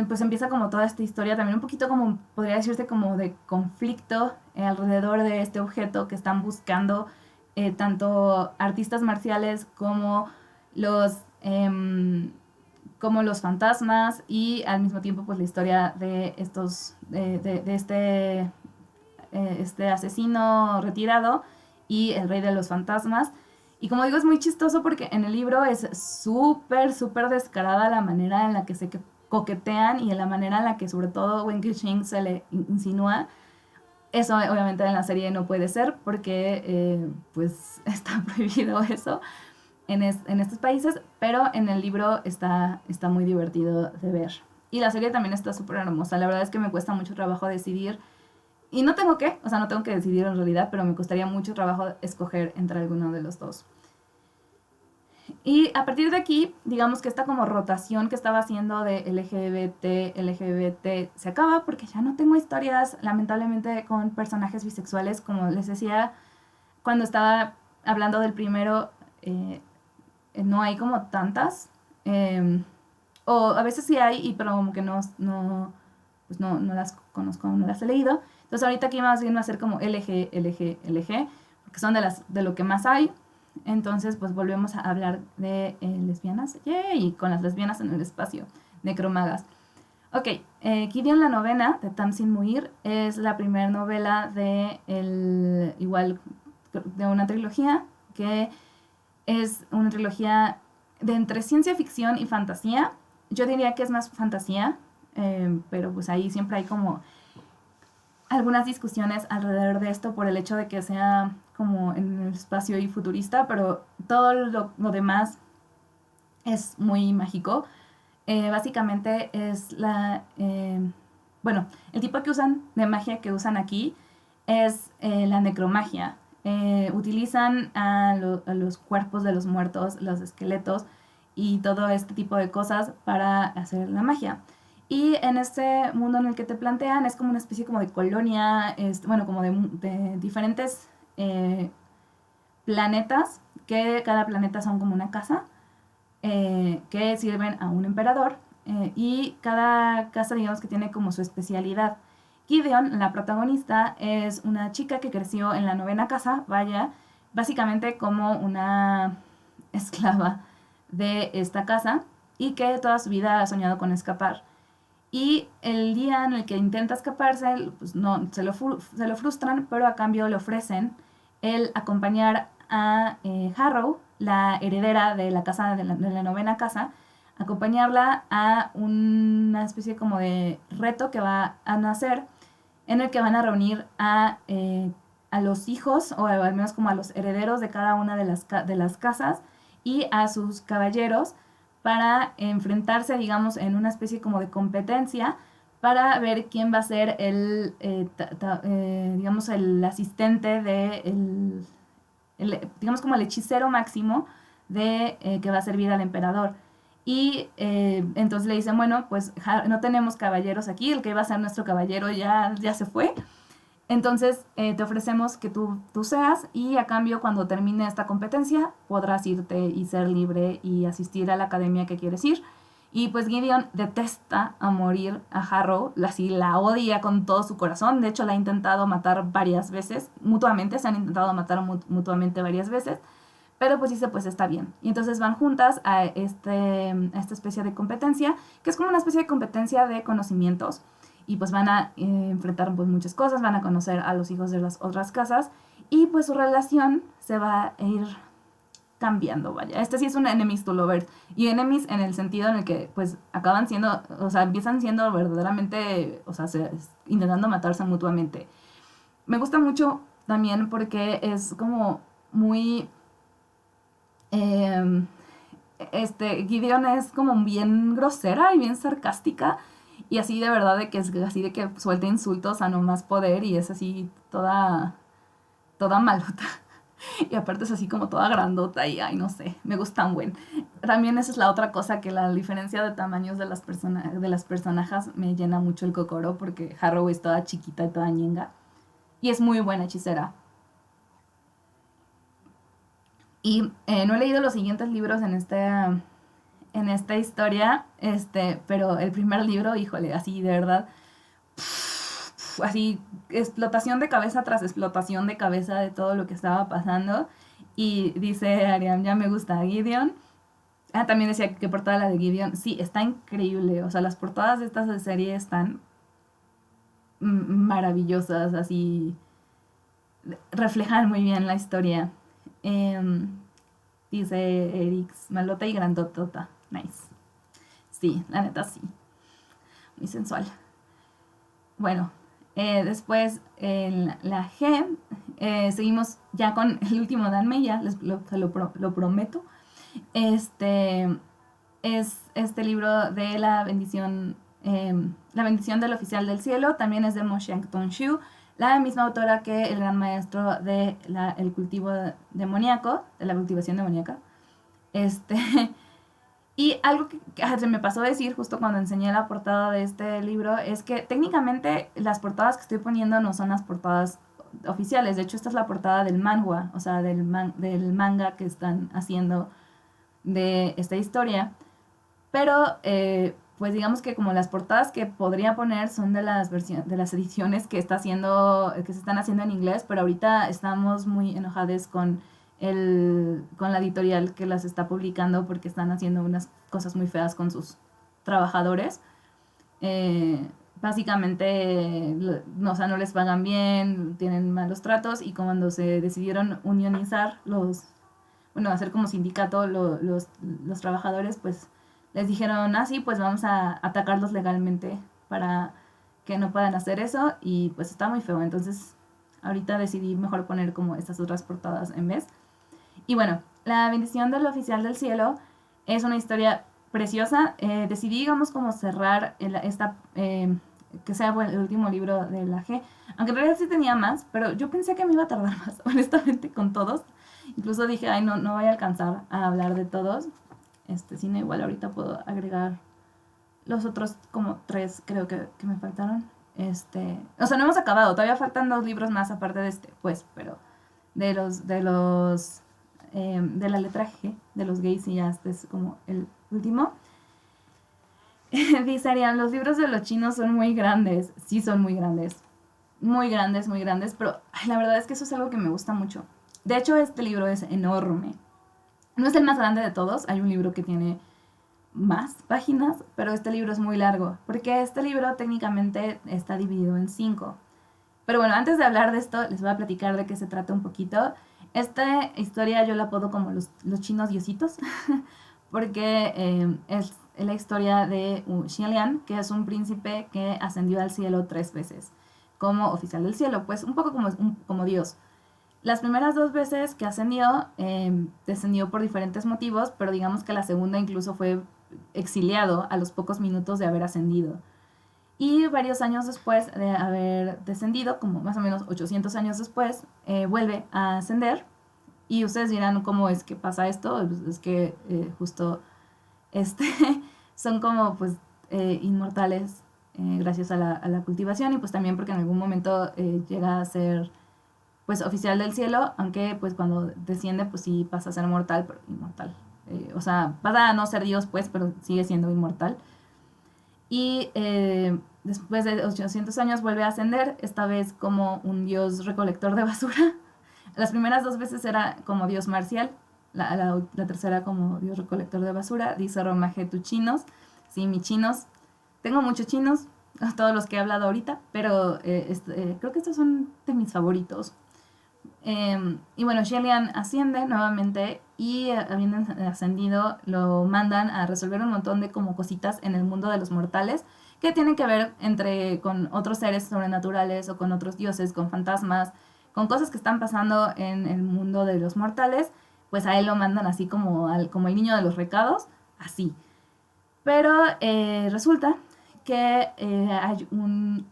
S1: pues empieza como toda esta historia, también un poquito como, podría decirse como de conflicto alrededor de este objeto que están buscando tanto artistas marciales los, eh, como los fantasmas, y al mismo tiempo pues la historia de este asesino retirado y el rey de los fantasmas. Y como digo, es muy chistoso porque en el libro es súper, súper descarada la manera en la que se coquetean y en la manera en la que sobre todo Wen Qixing se le insinúa. Eso obviamente en la serie no puede ser porque pues está prohibido eso en estos países, pero en el libro está muy divertido de ver. Y la serie también está súper hermosa. La verdad es que me cuesta mucho trabajo decidir. Y no tengo que, o sea, no tengo que decidir en realidad, pero me costaría mucho trabajo escoger entre alguno de los dos. Y a partir de aquí, digamos que esta como rotación que estaba haciendo de LGBT se acaba porque ya no tengo historias, lamentablemente, con personajes bisexuales. Como les decía, cuando estaba hablando del primero, no hay como tantas. O a veces sí hay, pero como que no las conozco, no las he leído. Entonces ahorita aquí más bien va a ser como LG, porque son de lo que más hay. Entonces pues volvemos a hablar de lesbianas. ¡Yay! Con las lesbianas en el espacio, necromagas. Ok, Gideon la novena de Tamsin Muir es la primera novela igual de una trilogía que es una trilogía de entre ciencia ficción y fantasía. Yo diría que es más fantasía, pero pues ahí siempre hay como algunas discusiones alrededor de esto por el hecho de que sea como en el espacio y futurista, pero todo lo demás es muy mágico. Básicamente es bueno, el tipo de magia que usan aquí es la necromagia. Utilizan a los cuerpos de los muertos, los esqueletos y todo este tipo de cosas para hacer la magia. Y en este mundo en el que te plantean es como una especie como de colonia, bueno, como de diferentes planetas, que cada planeta son como una casa, que sirven a un emperador, y cada casa digamos que tiene como su especialidad. Gideon, la protagonista, es una chica que creció en la novena casa, vaya, básicamente como una esclava de esta casa y que toda su vida ha soñado con escapar. Y el día en el que intenta escaparse, pues no, se lo frustran, pero a cambio le ofrecen el acompañar a Harrow, la heredera de la casa de la novena casa, acompañarla a una especie como de reto que va a nacer, en el que van a reunir a los hijos, o al menos como a los herederos de cada una de las casas, y a sus caballeros, para enfrentarse, digamos, en una especie como de competencia para ver quién va a ser digamos, el asistente digamos, como el hechicero máximo que va a servir al emperador. Y entonces le dicen, bueno, pues no tenemos caballeros aquí, el que iba a ser nuestro caballero ya se fue. Entonces te ofrecemos que tú seas, y a cambio cuando termine esta competencia podrás irte y ser libre y asistir a la academia que quieres ir. Y pues Gideon detesta a morir a Harrow, así la odia con todo su corazón. De hecho la ha intentado matar varias veces, mutuamente, se han intentado matar mutuamente varias veces. Pero pues dice, pues está bien. Y entonces van juntas a esta especie de competencia, que es como una especie de competencia de conocimientos. Y pues van a enfrentar pues muchas cosas, van a conocer a los hijos de las otras casas, y pues su relación se va a ir cambiando, vaya. Este sí es un enemies to lovers, y enemies en el sentido en el que pues acaban siendo, o sea, empiezan siendo verdaderamente, o sea, intentando matarse mutuamente. Me gusta mucho también porque es como muy... Eh, Gideon es como bien grosera y bien sarcástica, y así de verdad de que es así de que suelta insultos a no más poder, y es así toda malota. Y aparte es así como toda grandota y, ay, no sé, me gusta un buen. También esa es la otra cosa, que la diferencia de tamaños de las personajes me llena mucho el cocoro, porque Harrow es toda chiquita y toda ñenga. Y es muy buena hechicera. Y no he leído los siguientes libros en esta historia, pero el primer libro, híjole, así de verdad, así explotación de cabeza tras explotación de cabeza de todo lo que estaba pasando. Y dice Ariam, ya me gusta Gideon. Ah, también decía que portada la de Gideon. Sí, está increíble. O sea, las portadas de esta serie están maravillosas, así reflejan muy bien la historia. Em, Dice Erix, malota y grandotota. Nice. Sí, la neta sí. Muy sensual. Bueno, después en la G, seguimos ya con el último Danme, ya lo prometo. Este es este libro de la bendición del oficial del cielo, también es de Mo Xiang-Tong-Shu, la misma autora que el gran maestro de el cultivo demoníaco, de la cultivación demoníaca. Este, y algo que se me pasó a decir justo cuando enseñé la portada de este libro es que técnicamente las portadas que estoy poniendo no son las portadas oficiales. De hecho, esta es la portada del manhwa, o sea, del manga que están haciendo de esta historia. Pero, pues digamos que como las portadas que podría poner son de las ediciones que se están haciendo en inglés, pero ahorita estamos muy enojados con la editorial que las está publicando, porque están haciendo unas cosas muy feas con sus trabajadores. Básicamente, no, o sea, no les pagan bien, tienen malos tratos, y cuando se decidieron unionizar bueno, hacer como sindicato los trabajadores, pues les dijeron, ah, sí, pues vamos a atacarlos legalmente para que no puedan hacer eso, y pues está muy feo. Entonces ahorita decidí mejor poner como estas otras portadas en vez. Y bueno, La bendición del oficial del cielo es una historia preciosa. Decidí, digamos, como cerrar que sea el último libro de la G, aunque en realidad sí tenía más, pero yo pensé que me iba a tardar más, honestamente, con todos. Incluso dije, ay, no, no voy a alcanzar a hablar de todos. Si no, igual ahorita puedo agregar los otros como tres, creo que me faltaron. O sea, no hemos acabado, todavía faltan 2 libros más aparte de pues, pero de la letra G, de los gays, y ya este es como el último. Dice Arián, los libros de los chinos son muy grandes. Sí, son muy grandes. Muy grandes, muy grandes, pero ay, la verdad es que eso es algo que me gusta mucho. De hecho, este libro es enorme. No es el más grande de todos, hay un libro que tiene más páginas, pero este libro es muy largo, porque este libro técnicamente está dividido en 5. Pero bueno, antes de hablar de esto, les voy a platicar de qué se trata un poquito. Esta historia yo la apodo como los chinos diositos, porque es la historia de Xianlian, que es un príncipe que ascendió al cielo 3 veces como oficial del cielo, pues un poco como Dios. Las primeras 2 veces que ascendió, descendió por diferentes motivos, pero digamos que la segunda incluso fue exiliado a los pocos minutos de haber ascendido. Y varios años después de haber descendido, como más o menos 800 años después, vuelve a ascender. Y ustedes dirán, ¿cómo es que pasa esto? Pues es que justo este, son como pues inmortales, gracias a la cultivación, y pues también porque en algún momento llega a ser pues oficial del cielo, aunque pues cuando desciende pues sí pasa a ser mortal, pero inmortal. O sea, pasa a no ser Dios pues, pero sigue siendo inmortal. Y después de 800 años vuelve a ascender, esta vez como un dios recolector de basura. Las primeras 2 veces era como dios marcial, la tercera como dios recolector de basura. Dice Romaje, tu chinos. Sí, mis chinos. Tengo muchos chinos, todos los que he hablado ahorita, pero creo que estos son de mis favoritos. Y bueno, Shelian asciende nuevamente, y habiendo ascendido lo mandan a resolver un montón de como cositas en el mundo de los mortales, que tienen que ver con otros seres sobrenaturales o con otros dioses, con fantasmas, con cosas que están pasando en el mundo de los mortales. Pues a él lo mandan así como el niño de los recados, así. Pero resulta que hay un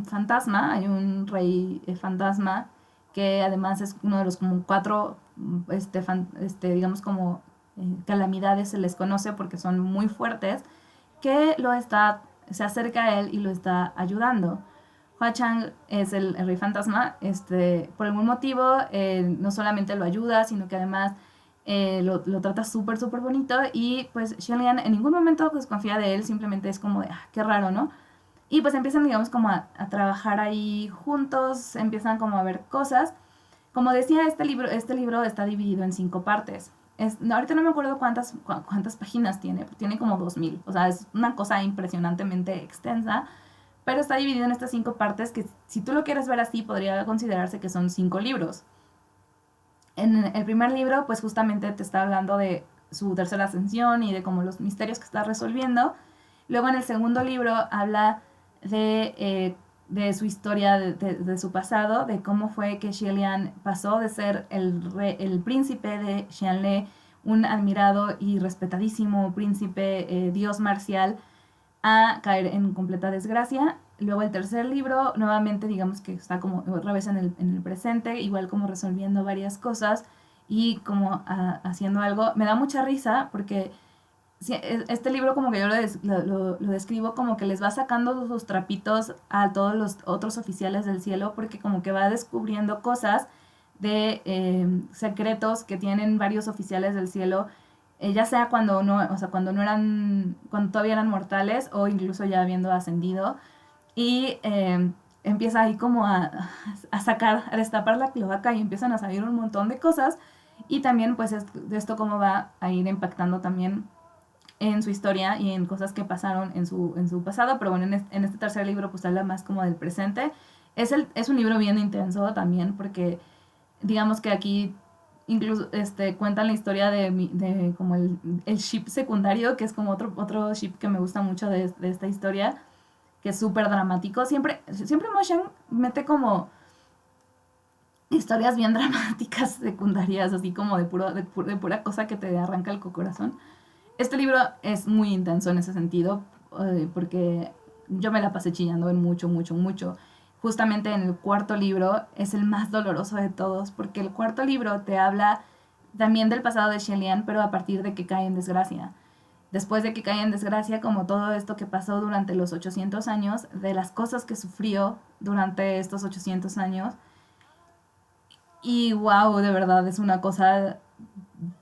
S1: fantasma, hay un rey fantasma que además es uno de los como cuatro, digamos como calamidades se les conoce porque son muy fuertes, que se acerca a él y lo está ayudando. Hua Chang es el rey fantasma, por algún motivo no solamente lo ayuda, sino que además lo trata súper, súper bonito y pues Xianlian en ningún momento desconfía de él, simplemente es como de, qué raro, ¿no? Y pues empiezan, digamos, como a trabajar ahí juntos, empiezan como a ver cosas. Como decía, este libro está dividido en 5 partes. Ahorita no me acuerdo cuántas páginas tiene como 2000. O sea, es una cosa impresionantemente extensa, pero está dividido en estas 5 partes que si tú lo quieres ver así, podría considerarse que son 5 libros. En el primer libro, pues justamente te está hablando de su tercera ascensión y de como los misterios que está resolviendo. Luego en el segundo libro habla de su historia, de su pasado, de cómo fue que Xilian pasó de ser el príncipe de Xianle, un admirado y respetadísimo príncipe, dios marcial, a caer en completa desgracia. Luego el tercer libro, nuevamente digamos que está como otra vez en el presente, igual como resolviendo varias cosas y como haciendo algo. Me da mucha risa porque este libro como que yo lo describo como que les va sacando sus trapitos a todos los otros oficiales del cielo porque como que va descubriendo cosas de secretos que tienen varios oficiales del cielo, ya sea cuando no, o sea, cuando todavía eran mortales o incluso ya habiendo ascendido y empieza ahí como a destapar la cloaca y empiezan a salir un montón de cosas y también pues de esto cómo va a ir impactando también en su historia y en cosas que pasaron en su pasado, pero bueno, en este tercer libro pues habla más como del presente. Es un libro bien intenso también porque digamos que aquí incluso cuentan la historia de como el ship secundario, que es como otro ship que me gusta mucho de esta historia, que es súper dramático. Siempre Moshan mete como historias bien dramáticas secundarias, así como de pura cosa que te arranca el corazón. Este libro es muy intenso en ese sentido, porque yo me la pasé chillando en mucho, mucho, mucho. Justamente en el cuarto libro es el más doloroso de todos, porque el cuarto libro te habla también del pasado de Shelian, pero a partir de que cae en desgracia. Después de que cae en desgracia, como todo esto que pasó durante los 800 años, de las cosas que sufrió durante estos 800 años. Y wow, de verdad, es una cosa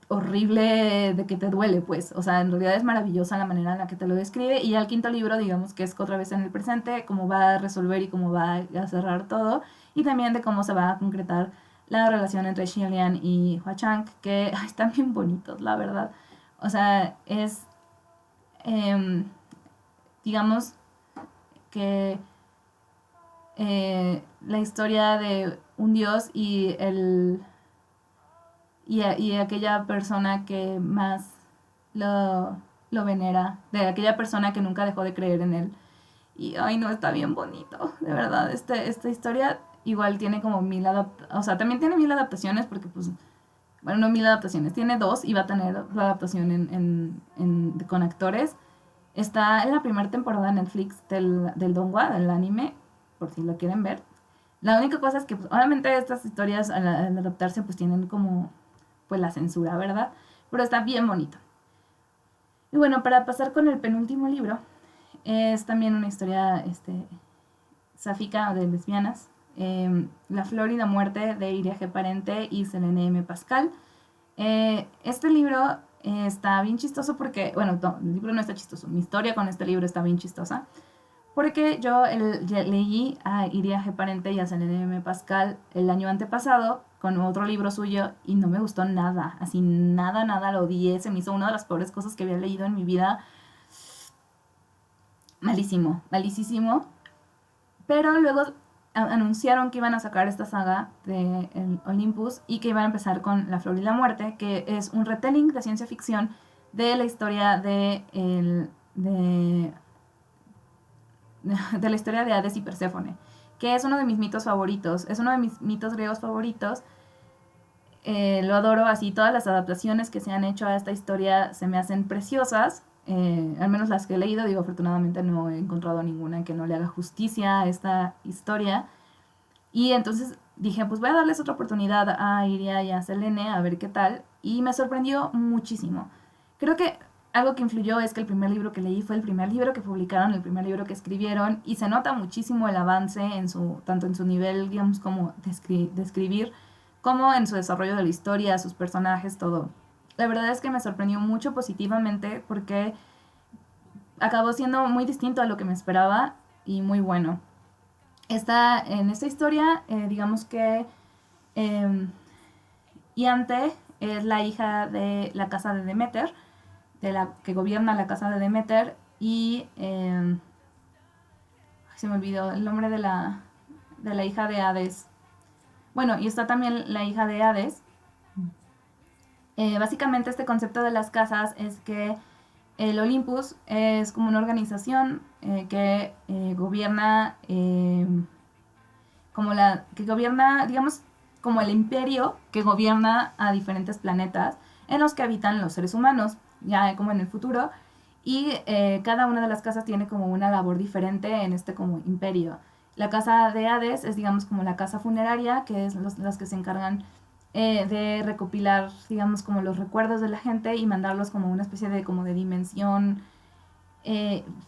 S1: horrible de que te duele, pues. O sea, en realidad es maravillosa la manera en la que te lo describe. Y al quinto libro, digamos que es otra vez en el presente, cómo va a resolver y cómo va a cerrar todo. Y también de cómo se va a concretar la relación entre Xilian y Hua Chang, que ay, están bien bonitos, la verdad. O sea, eh, digamos que la historia de un dios y aquella persona que más lo venera, de aquella persona que nunca dejó de creer en él. Y, ay, no, está bien bonito, de verdad. Esta historia igual tiene como o sea, también tiene 1000 adaptaciones porque, pues, bueno, no 1000 adaptaciones, tiene dos y va a tener la adaptación con actores. Está en la primera temporada de Netflix del Donghua, del anime, por si lo quieren ver. La única cosa es que, pues, obviamente, estas historias al adaptarse, pues tienen como pues la censura, ¿verdad? Pero está bien bonito. Y bueno, para pasar con el penúltimo libro, es también una historia sáfica de lesbianas. La flor y la muerte de Iria G. Parente y Selene M. Pascal. Este libro está bien chistoso porque, bueno, no, el libro no está chistoso, mi historia con este libro está bien chistosa. Porque yo leí a Iria G. Parente y a Selene M. Pascal el año antepasado con otro libro suyo y no me gustó nada, así nada, nada, lo odié, se me hizo una de las peores cosas que había leído en mi vida. Malísimo, malísimo. Pero luego anunciaron que iban a sacar esta saga de Olympus y que iban a empezar con La Flor y la Muerte, que es un retelling de ciencia ficción de la historia de la historia de Hades y Perséfone, que es uno de mis mitos favoritos, es uno de mis mitos griegos favoritos. Lo adoro así, todas las adaptaciones que se han hecho a esta historia se me hacen preciosas, al menos las que he leído, digo, afortunadamente no he encontrado ninguna que no le haga justicia a esta historia. Y entonces dije, pues voy a darles otra oportunidad a Iria y a Selene a ver qué tal. Y me sorprendió muchísimo. Creo que algo que influyó es que el primer libro que leí fue el primer libro que publicaron, el primer libro que escribieron, y se nota muchísimo el avance en tanto en su nivel, digamos, como de escribir, como en su desarrollo de la historia, sus personajes, todo. La verdad es que me sorprendió mucho positivamente porque acabó siendo muy distinto a lo que me esperaba y muy bueno. En esta historia, digamos que eh, Iante es la hija de la casa de Demeter, de la que gobierna la casa de Demeter, y se me olvidó el nombre de la hija de Hades. Bueno, y está también la hija de Hades. Básicamente este concepto de las casas es que el Olympus es como una organización que gobierna que gobierna, digamos, como el imperio que gobierna a diferentes planetas en los que habitan los seres humanos, ya como en el futuro, y cada una de las casas tiene como una labor diferente en este como imperio. La casa de Hades es, digamos, como la casa funeraria, que es las que se encargan de recopilar, digamos, como los recuerdos de la gente y mandarlos como una especie de, como de dimensión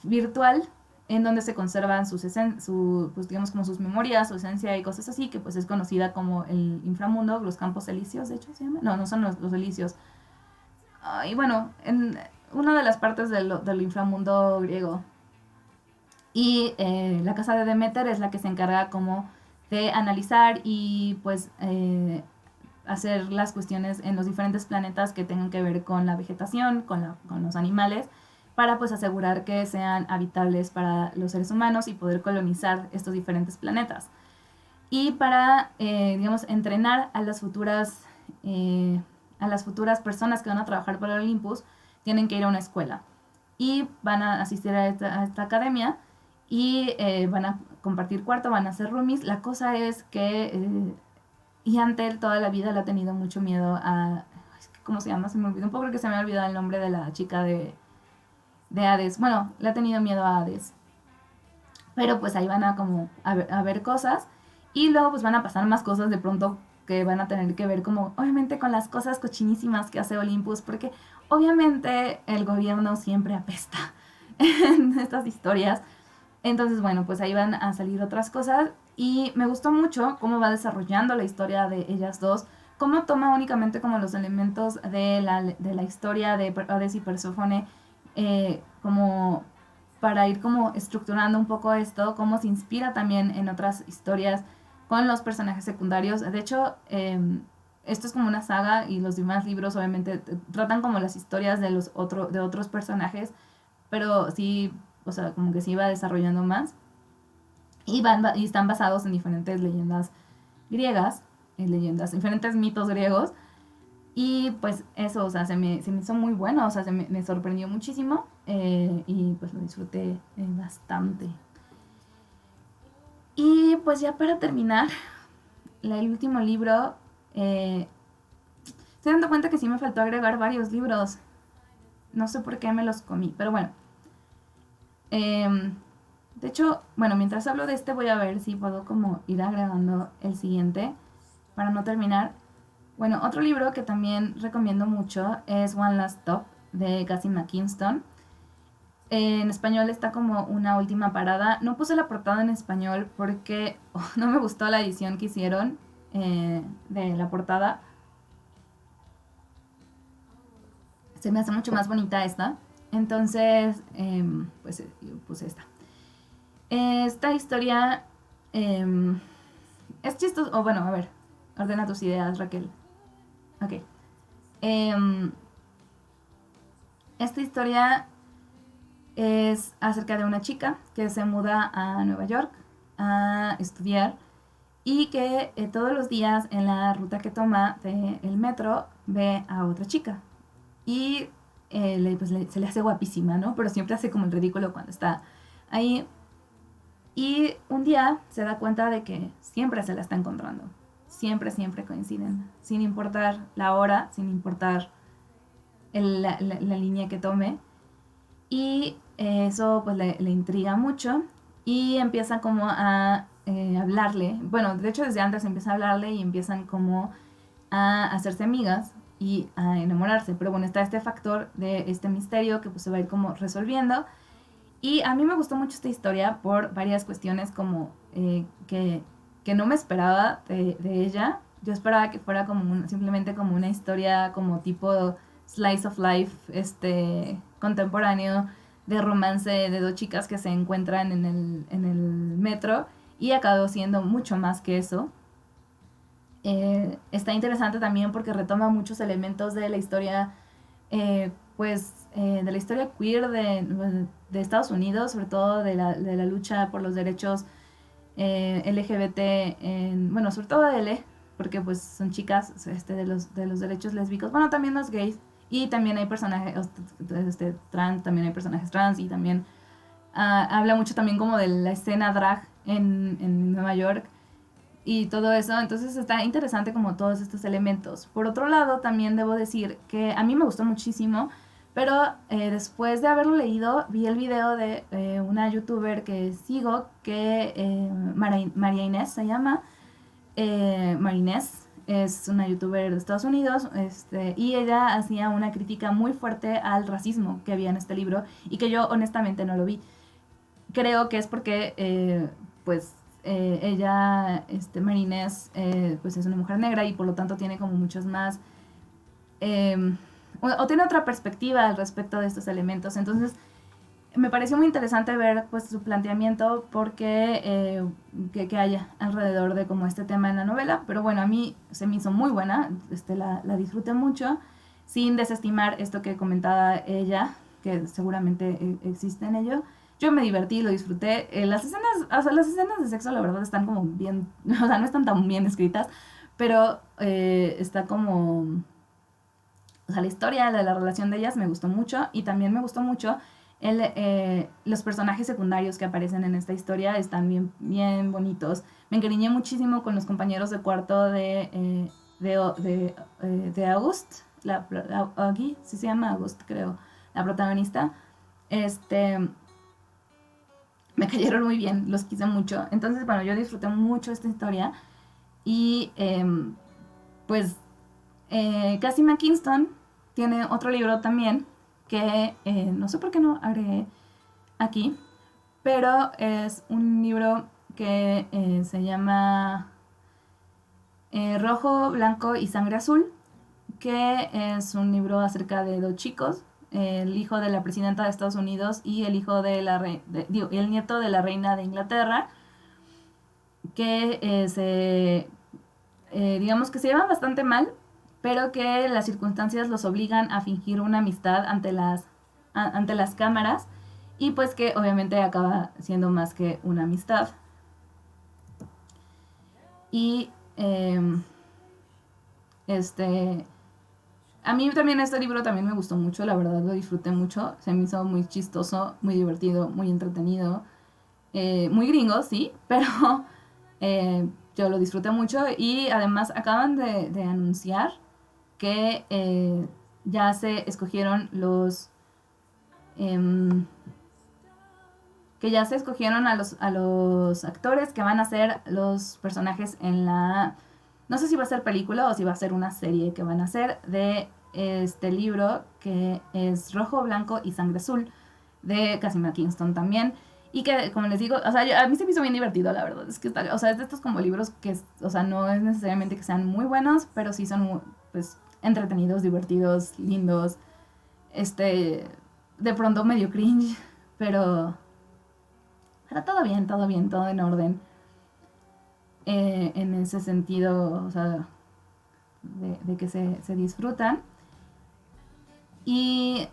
S1: virtual en donde se conservan pues, digamos como sus memorias, su esencia y cosas así, que pues es conocida como el inframundo, los campos elíseos, de hecho se llama. No, no son los elíseos. Y bueno, en una de las partes del inframundo griego. Y la casa de Demeter es la que se encarga como de analizar y pues hacer las cuestiones en los diferentes planetas que tengan que ver con la vegetación, con los animales, para pues asegurar que sean habitables para los seres humanos y poder colonizar estos diferentes planetas. Y para, digamos, entrenar a las futuras personas que van a trabajar para Olympus, tienen que ir a una escuela. Y van a asistir a esta academia y van a compartir cuarto, van a ser roomies. La cosa es que Iantel toda la vida le ha tenido mucho miedo a... ¿Cómo se llama? Se me olvidó un poco porque se me ha olvidado el nombre de la chica de Hades. Bueno, le ha tenido miedo a Hades. Pero pues ahí van a como a ver cosas. Y luego pues van a pasar más cosas de pronto que van a tener que ver como obviamente con las cosas cochinísimas que hace Olympus. Porque obviamente el gobierno siempre apesta en estas historias. Entonces, bueno, pues ahí van a salir otras cosas y me gustó mucho cómo va desarrollando la historia de ellas dos, cómo toma únicamente como los elementos de la historia de Hades y Perséfone como para ir como estructurando un poco esto, cómo se inspira también en otras historias con los personajes secundarios. De hecho, esto es como una saga y los demás libros obviamente tratan como las historias de otros personajes, pero sí, o sea, como que se iba desarrollando más. Y están basados en diferentes leyendas griegas, diferentes mitos griegos. Y pues eso, o sea, se me hizo muy bueno, o sea, me sorprendió muchísimo y pues lo disfruté bastante. Y pues ya para terminar, el último libro, estoy dando cuenta que sí me faltó agregar varios libros. No sé por qué me los comí, pero bueno. De hecho, bueno, mientras hablo de este voy a ver si puedo como ir agregando el siguiente para no terminar. Bueno, otro libro que también recomiendo mucho es One Last Stop de Cassie McKinston. En español está como Una última parada. No puse la portada en español porque no me gustó la edición que hicieron de la portada. Se me hace mucho más bonita esta. Entonces, pues puse esta. Esta historia es chistoso. O bueno, a ver, ordena tus ideas, Raquel. Ok. Esta historia es acerca de una chica que se muda a Nueva York a estudiar y que todos los días en la ruta que toma del metro ve a otra chica y se le hace guapísima, ¿no? Pero siempre hace como el ridículo cuando está ahí. Y un día se da cuenta de que siempre se la está encontrando. Siempre, siempre coinciden. Sin importar la hora, sin importar la línea que tome. Y eso pues le intriga mucho. Y empieza como a hablarle. Bueno, de hecho desde antes empieza a hablarle y empiezan como a hacerse amigas y a enamorarse. Pero bueno, está este factor de este misterio que pues se va a ir como resolviendo. Y a mí me gustó mucho esta historia por varias cuestiones como que no me esperaba de ella. Yo esperaba que fuera como simplemente como una historia como tipo slice of life, contemporáneo, de romance de dos chicas que se encuentran en el metro, y acabó siendo mucho más que eso. Está interesante también porque retoma muchos elementos de la historia, de la historia queer de Estados Unidos, sobre todo de la lucha por los derechos LGBT, bueno, sobre todo de L, porque pues son chicas, de los derechos lésbicos, bueno, también los gays, y también hay personajes trans, también hay personajes trans, y también habla mucho también como de la escena drag en Nueva York y todo eso. Entonces está interesante como todos estos elementos. Por otro lado, también debo decir que a mí me gustó muchísimo, pero después de haberlo leído, vi el video de una youtuber que sigo, que María Inés se llama. María Inés es una youtuber de Estados Unidos, y ella hacía una crítica muy fuerte al racismo que había en este libro y que yo honestamente no lo vi. Creo que es porque, pues, ella, Marinés, pues es una mujer negra y por lo tanto tiene como muchos más, eh, o tiene otra perspectiva al respecto de estos elementos. Entonces, me pareció muy interesante ver pues su planteamiento porque que haya alrededor de como este tema en la novela. Pero bueno, a mí se me hizo muy buena, la disfruté mucho, sin desestimar esto que comentaba ella, que seguramente existe en ello. Yo me divertí, lo disfruté. Las escenas, o sea, las escenas de sexo la verdad están como bien, o sea, no están tan bien escritas, pero está como, o sea, la historia de la relación de ellas me gustó mucho, y también me gustó mucho los personajes secundarios que aparecen en esta historia. Están bien, bien bonitos. Me encariñé muchísimo con los compañeros de cuarto de August, Augie, sí se llama August, creo, la protagonista. Este, Me cayeron muy bien, los quise mucho. Entonces, bueno, yo disfruté mucho esta historia. Y pues Cassie McKinston tiene otro libro también que no sé por qué no agregué aquí, pero es un libro que se llama Rojo, Blanco y Sangre Azul, que es un libro acerca de dos chicos, el hijo de la presidenta de Estados Unidos y el hijo de el nieto de la reina de Inglaterra, que digamos que se llevan bastante mal, pero que las circunstancias los obligan a fingir una amistad ante las cámaras, y pues que obviamente acaba siendo más que una amistad. Y este a mí también este libro también me gustó mucho, la verdad lo disfruté mucho, se me hizo muy chistoso, muy divertido, muy entretenido, muy gringo, sí, pero yo lo disfruté mucho. Y además acaban de anunciar que ya se escogieron em, a los actores que van a ser los personajes en la, no sé si va a ser película o si va a ser una serie que van a hacer de este libro, que es Rojo, Blanco y Sangre Azul, de Casimir Kingston también. Y que, como les digo, o sea, a mí se me hizo bien divertido, la verdad. Es que o sea, es de estos como libros que, o sea, no es necesariamente que sean muy buenos, pero sí son, pues, entretenidos, divertidos, lindos. De pronto medio cringe, pero todo bien, todo en orden. En ese sentido, o sea, de que se disfrutan. Y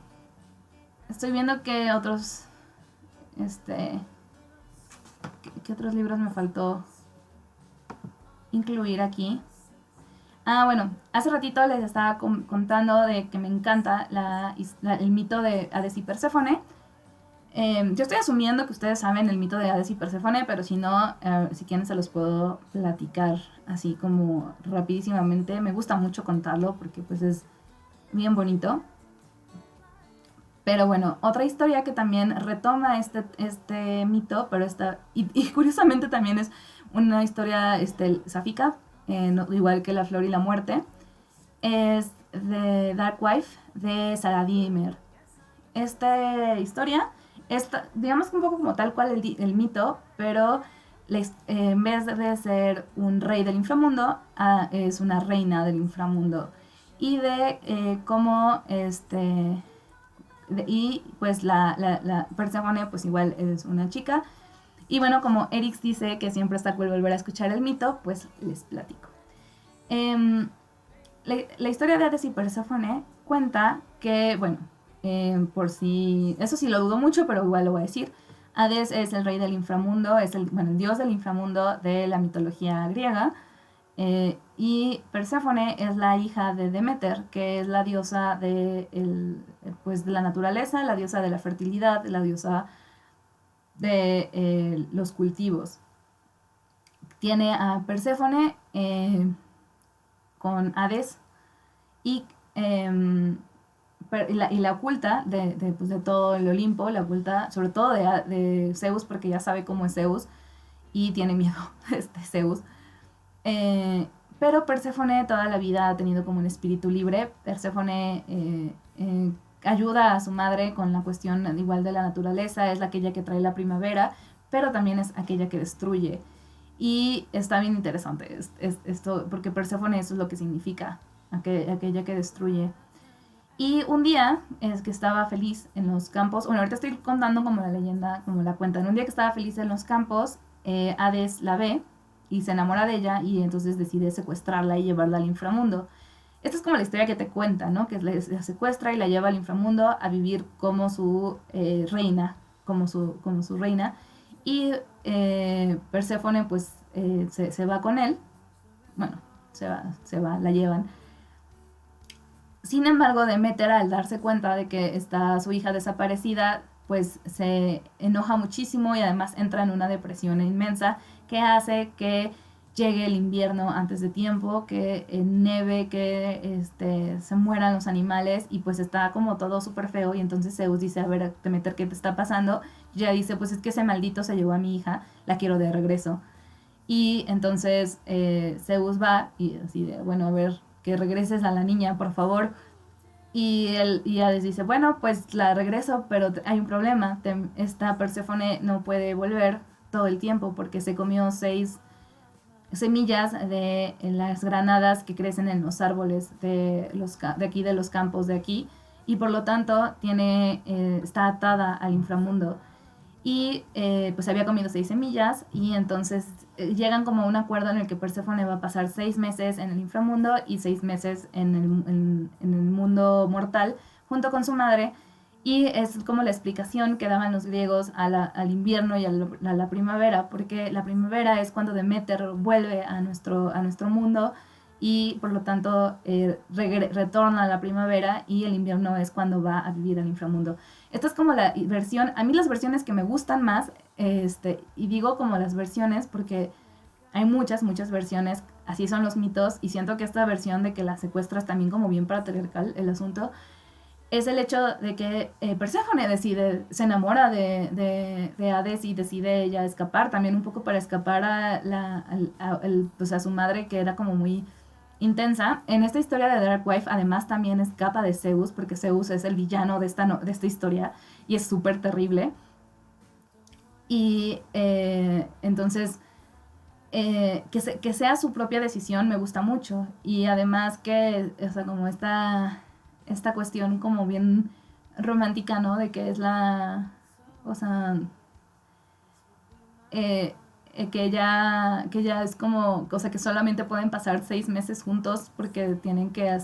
S1: estoy viendo que otros, ¿qué otros libros me faltó incluir aquí? Ah, bueno, hace ratito les estaba contando de que me encanta el mito de Hades y Perséfone. Yo estoy asumiendo que ustedes saben el mito de Hades y Perséfone, pero si no, si quieren se los puedo platicar así como rapidísimamente. Me gusta mucho contarlo porque pues es bien bonito. Pero bueno, otra historia que también retoma este mito, pero y curiosamente también es una historia sáfica, igual que La Flor y la Muerte, es The Dark Wife de Saladin. Esta historia, digamos que un poco como tal cual el mito, pero en vez de ser un rey del inframundo, es una reina del inframundo. Y de cómo y pues la Perséfone pues igual es una chica. Y bueno, como Erix dice que siempre está cool volver a escuchar el mito, pues les platico. La historia de Hades y Perséfone cuenta que, bueno, por si... Eso sí lo dudo mucho, pero igual lo voy a decir. Hades es el rey del inframundo, es el dios del inframundo de la mitología griega. Y Perséfone es la hija de Demeter, que es la diosa pues, de la naturaleza, la diosa de la fertilidad, la diosa de los cultivos. Tiene a Perséfone con Hades y, la oculta pues, de todo el Olimpo, la oculta sobre todo de Zeus, porque ya sabe cómo es Zeus y tiene miedo de Zeus. Pero Perséfone toda la vida ha tenido como un espíritu libre. Perséfone ayuda a su madre con la cuestión igual de la naturaleza, es aquella que trae la primavera, pero también es aquella que destruye. Y está bien interesante esto, porque Perséfone eso es lo que significa, aquella que destruye. Y un día es que estaba feliz en los campos, bueno, ahorita estoy contando como la leyenda, como la cuentan. Un día que estaba feliz en los campos, Hades la ve y se enamora de ella y entonces decide secuestrarla y llevarla al inframundo. Esta es como la historia que te cuenta, ¿no? Que la secuestra y la lleva al inframundo a vivir como su reina, como su reina. Y Perséfone pues se va con él, bueno, se va, la llevan. Sin embargo, Demeter, al darse cuenta de que está su hija desaparecida, pues se enoja muchísimo y además entra en una depresión inmensa que hace que llegue el invierno antes de tiempo, que neve, que se mueran los animales y pues está como todo súper feo y entonces Zeus dice, a ver, Demeter, ¿qué te está pasando? Y ella dice, pues es que ese maldito se llevó a mi hija, la quiero de regreso. Y entonces Zeus va y así de, bueno, a ver, que regreses a la niña, por favor. Y Hades dice, bueno, pues la regreso, pero hay un problema. Esta Perséfone no puede volver todo el tiempo porque se comió 6 semillas de las granadas que crecen en los árboles de aquí, de los campos de aquí. Y por lo tanto está atada al inframundo. Y pues había comido 6 semillas y entonces llegan como a un acuerdo en el que Perséfone va a pasar 6 meses en el inframundo y 6 meses en el mundo mortal junto con su madre. Y es como la explicación que daban los griegos al invierno y a la primavera, porque la primavera es cuando Demeter vuelve a nuestro mundo y por lo tanto retorna a la primavera y el invierno es cuando va a vivir al inframundo. Esta es como la versión, a mí las versiones que me gustan más, y digo como las versiones porque hay muchas versiones, así son los mitos, y siento que esta versión de que la secuestras también como bien patriarcal el asunto, es el hecho de que Perséfone se enamora de Hades y decide ella escapar, también un poco para escapar pues a su madre que era como muy intensa. En esta historia de Dark Wife además también escapa de Zeus, porque Zeus es el villano de esta historia y es súper terrible. Y entonces que sea su propia decisión me gusta mucho. Y además que, o sea, como esta cuestión como bien romántica, ¿no? De que es o sea, que ya es como, o sea, que solamente pueden pasar 6 meses juntos porque tienen que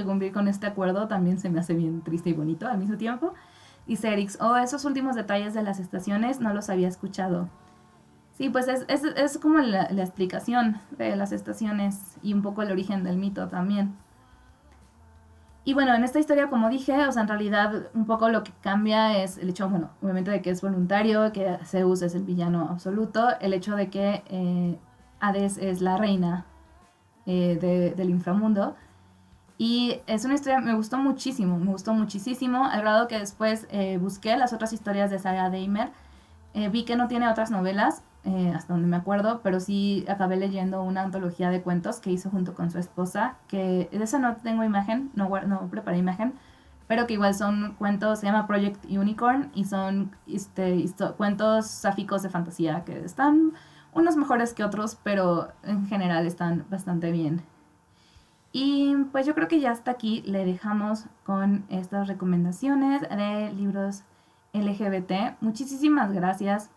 S1: cumplir con este acuerdo, también se me hace bien triste y bonito al mismo tiempo. Dice Erix, esos últimos detalles de las estaciones no los había escuchado. Sí, pues es como la explicación de las estaciones y un poco el origen del mito también. Y bueno, en esta historia, como dije, o sea, en realidad un poco lo que cambia es el hecho, bueno, obviamente de que es voluntario, que Zeus es el villano absoluto, el hecho de que Hades es la reina del inframundo Y es una historia, me gustó muchísimo, al grado que después busqué las otras historias de Saga Damer. Vi que no tiene otras novelas, hasta donde me acuerdo, pero sí acabé leyendo una antología de cuentos que hizo junto con su esposa, que de esa no tengo imagen, no preparé imagen, pero que igual son cuentos, se llama Project Unicorn, y son cuentos sáficos de fantasía que están unos mejores que otros, pero en general están bastante bien. Y pues yo creo que ya hasta aquí le dejamos con estas recomendaciones de libros LGBT. Muchísimas gracias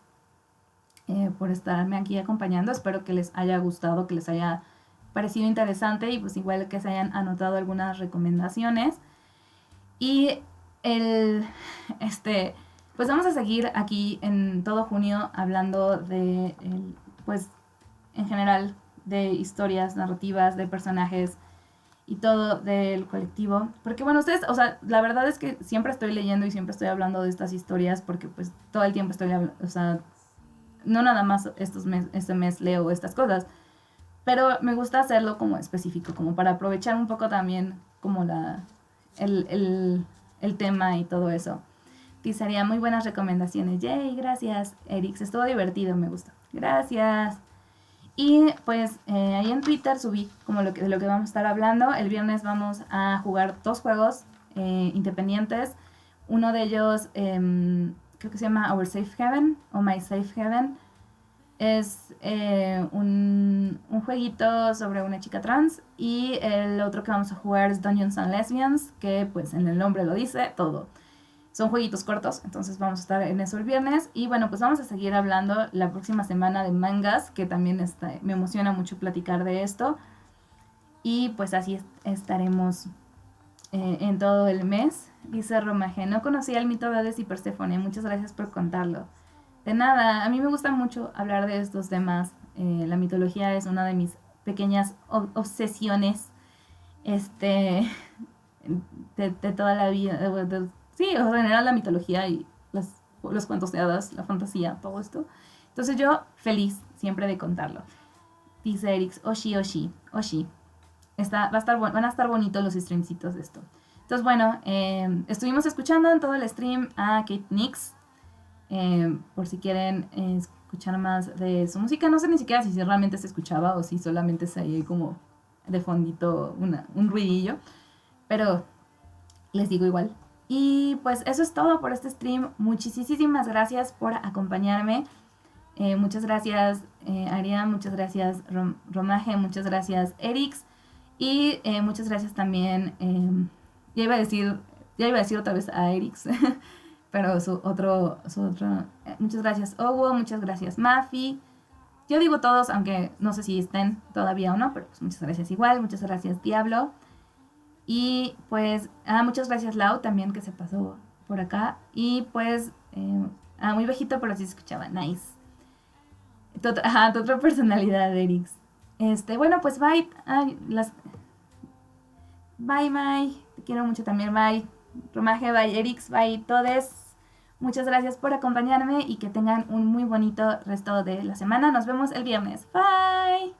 S1: por estarme aquí acompañando. Espero que les haya gustado, que les haya parecido interesante y pues igual que se hayan anotado algunas recomendaciones. Y el, este, pues vamos a seguir aquí en todo junio hablando de, pues en general, de historias, narrativas, de personajes y todo del colectivo. Porque bueno, ustedes, o sea, la verdad es que siempre estoy leyendo y siempre estoy hablando de estas historias porque pues todo el tiempo estoy hablando, o sea, no nada más este mes leo estas cosas, pero me gusta hacerlo como específico, como para aprovechar un poco también como el, el, el tema y todo eso. Te haría muy buenas recomendaciones. Yay, gracias, Erix. Estuvo divertido, me gustó. Gracias. Y pues ahí en Twitter subí como de lo que vamos a estar hablando. El viernes vamos a jugar dos juegos independientes. Uno de ellos creo que se llama Our Safe Haven o My Safe Haven. Es un jueguito sobre una chica trans. Y el otro que vamos a jugar es Dungeons and Lesbians, que pues en el nombre lo dice todo. Son jueguitos cortos, entonces vamos a estar en eso el viernes. Y bueno, pues vamos a seguir hablando la próxima semana de mangas, que también me emociona mucho platicar de esto. Y pues así estaremos en todo el mes. Dice Romaje, no conocía el mito de Hades y Perséfone, muchas gracias por contarlo. De nada, a mí me gusta mucho hablar de estos temas. La mitología es una de mis pequeñas obsesiones este, de toda la vida, sí, o sea, en general la mitología y los cuentos de hadas, la fantasía, todo esto. Entonces yo feliz siempre de contarlo. Dice Erix, Oshi. Van a estar bonitos los streamcitos de esto. Entonces bueno, estuvimos escuchando en todo el stream a Kate Nix. Por si quieren escuchar más de su música. No sé ni siquiera si realmente se escuchaba o si solamente se oía como de fondito un ruidillo. Pero les digo igual. Y pues eso es todo por este stream. Muchísimas gracias por acompañarme. Muchas gracias Arián, muchas gracias Romaje, muchas gracias Erix. Y muchas gracias también, ya iba a decir otra vez a Erix, pero su otro, muchas gracias Owo, muchas gracias Mafi. Yo digo todos, aunque no sé si estén todavía o no, pero pues muchas gracias igual, muchas gracias Diablo. Y pues, muchas gracias Lau también que se pasó por acá. Y pues, muy bajito, pero sí se escuchaba. Nice. Tu otra personalidad, Erix. Bueno, pues bye. Bye, bye. Te quiero mucho también, bye. Romaje, bye, Erix, bye, todes. Muchas gracias por acompañarme y que tengan un muy bonito resto de la semana. Nos vemos el viernes. Bye.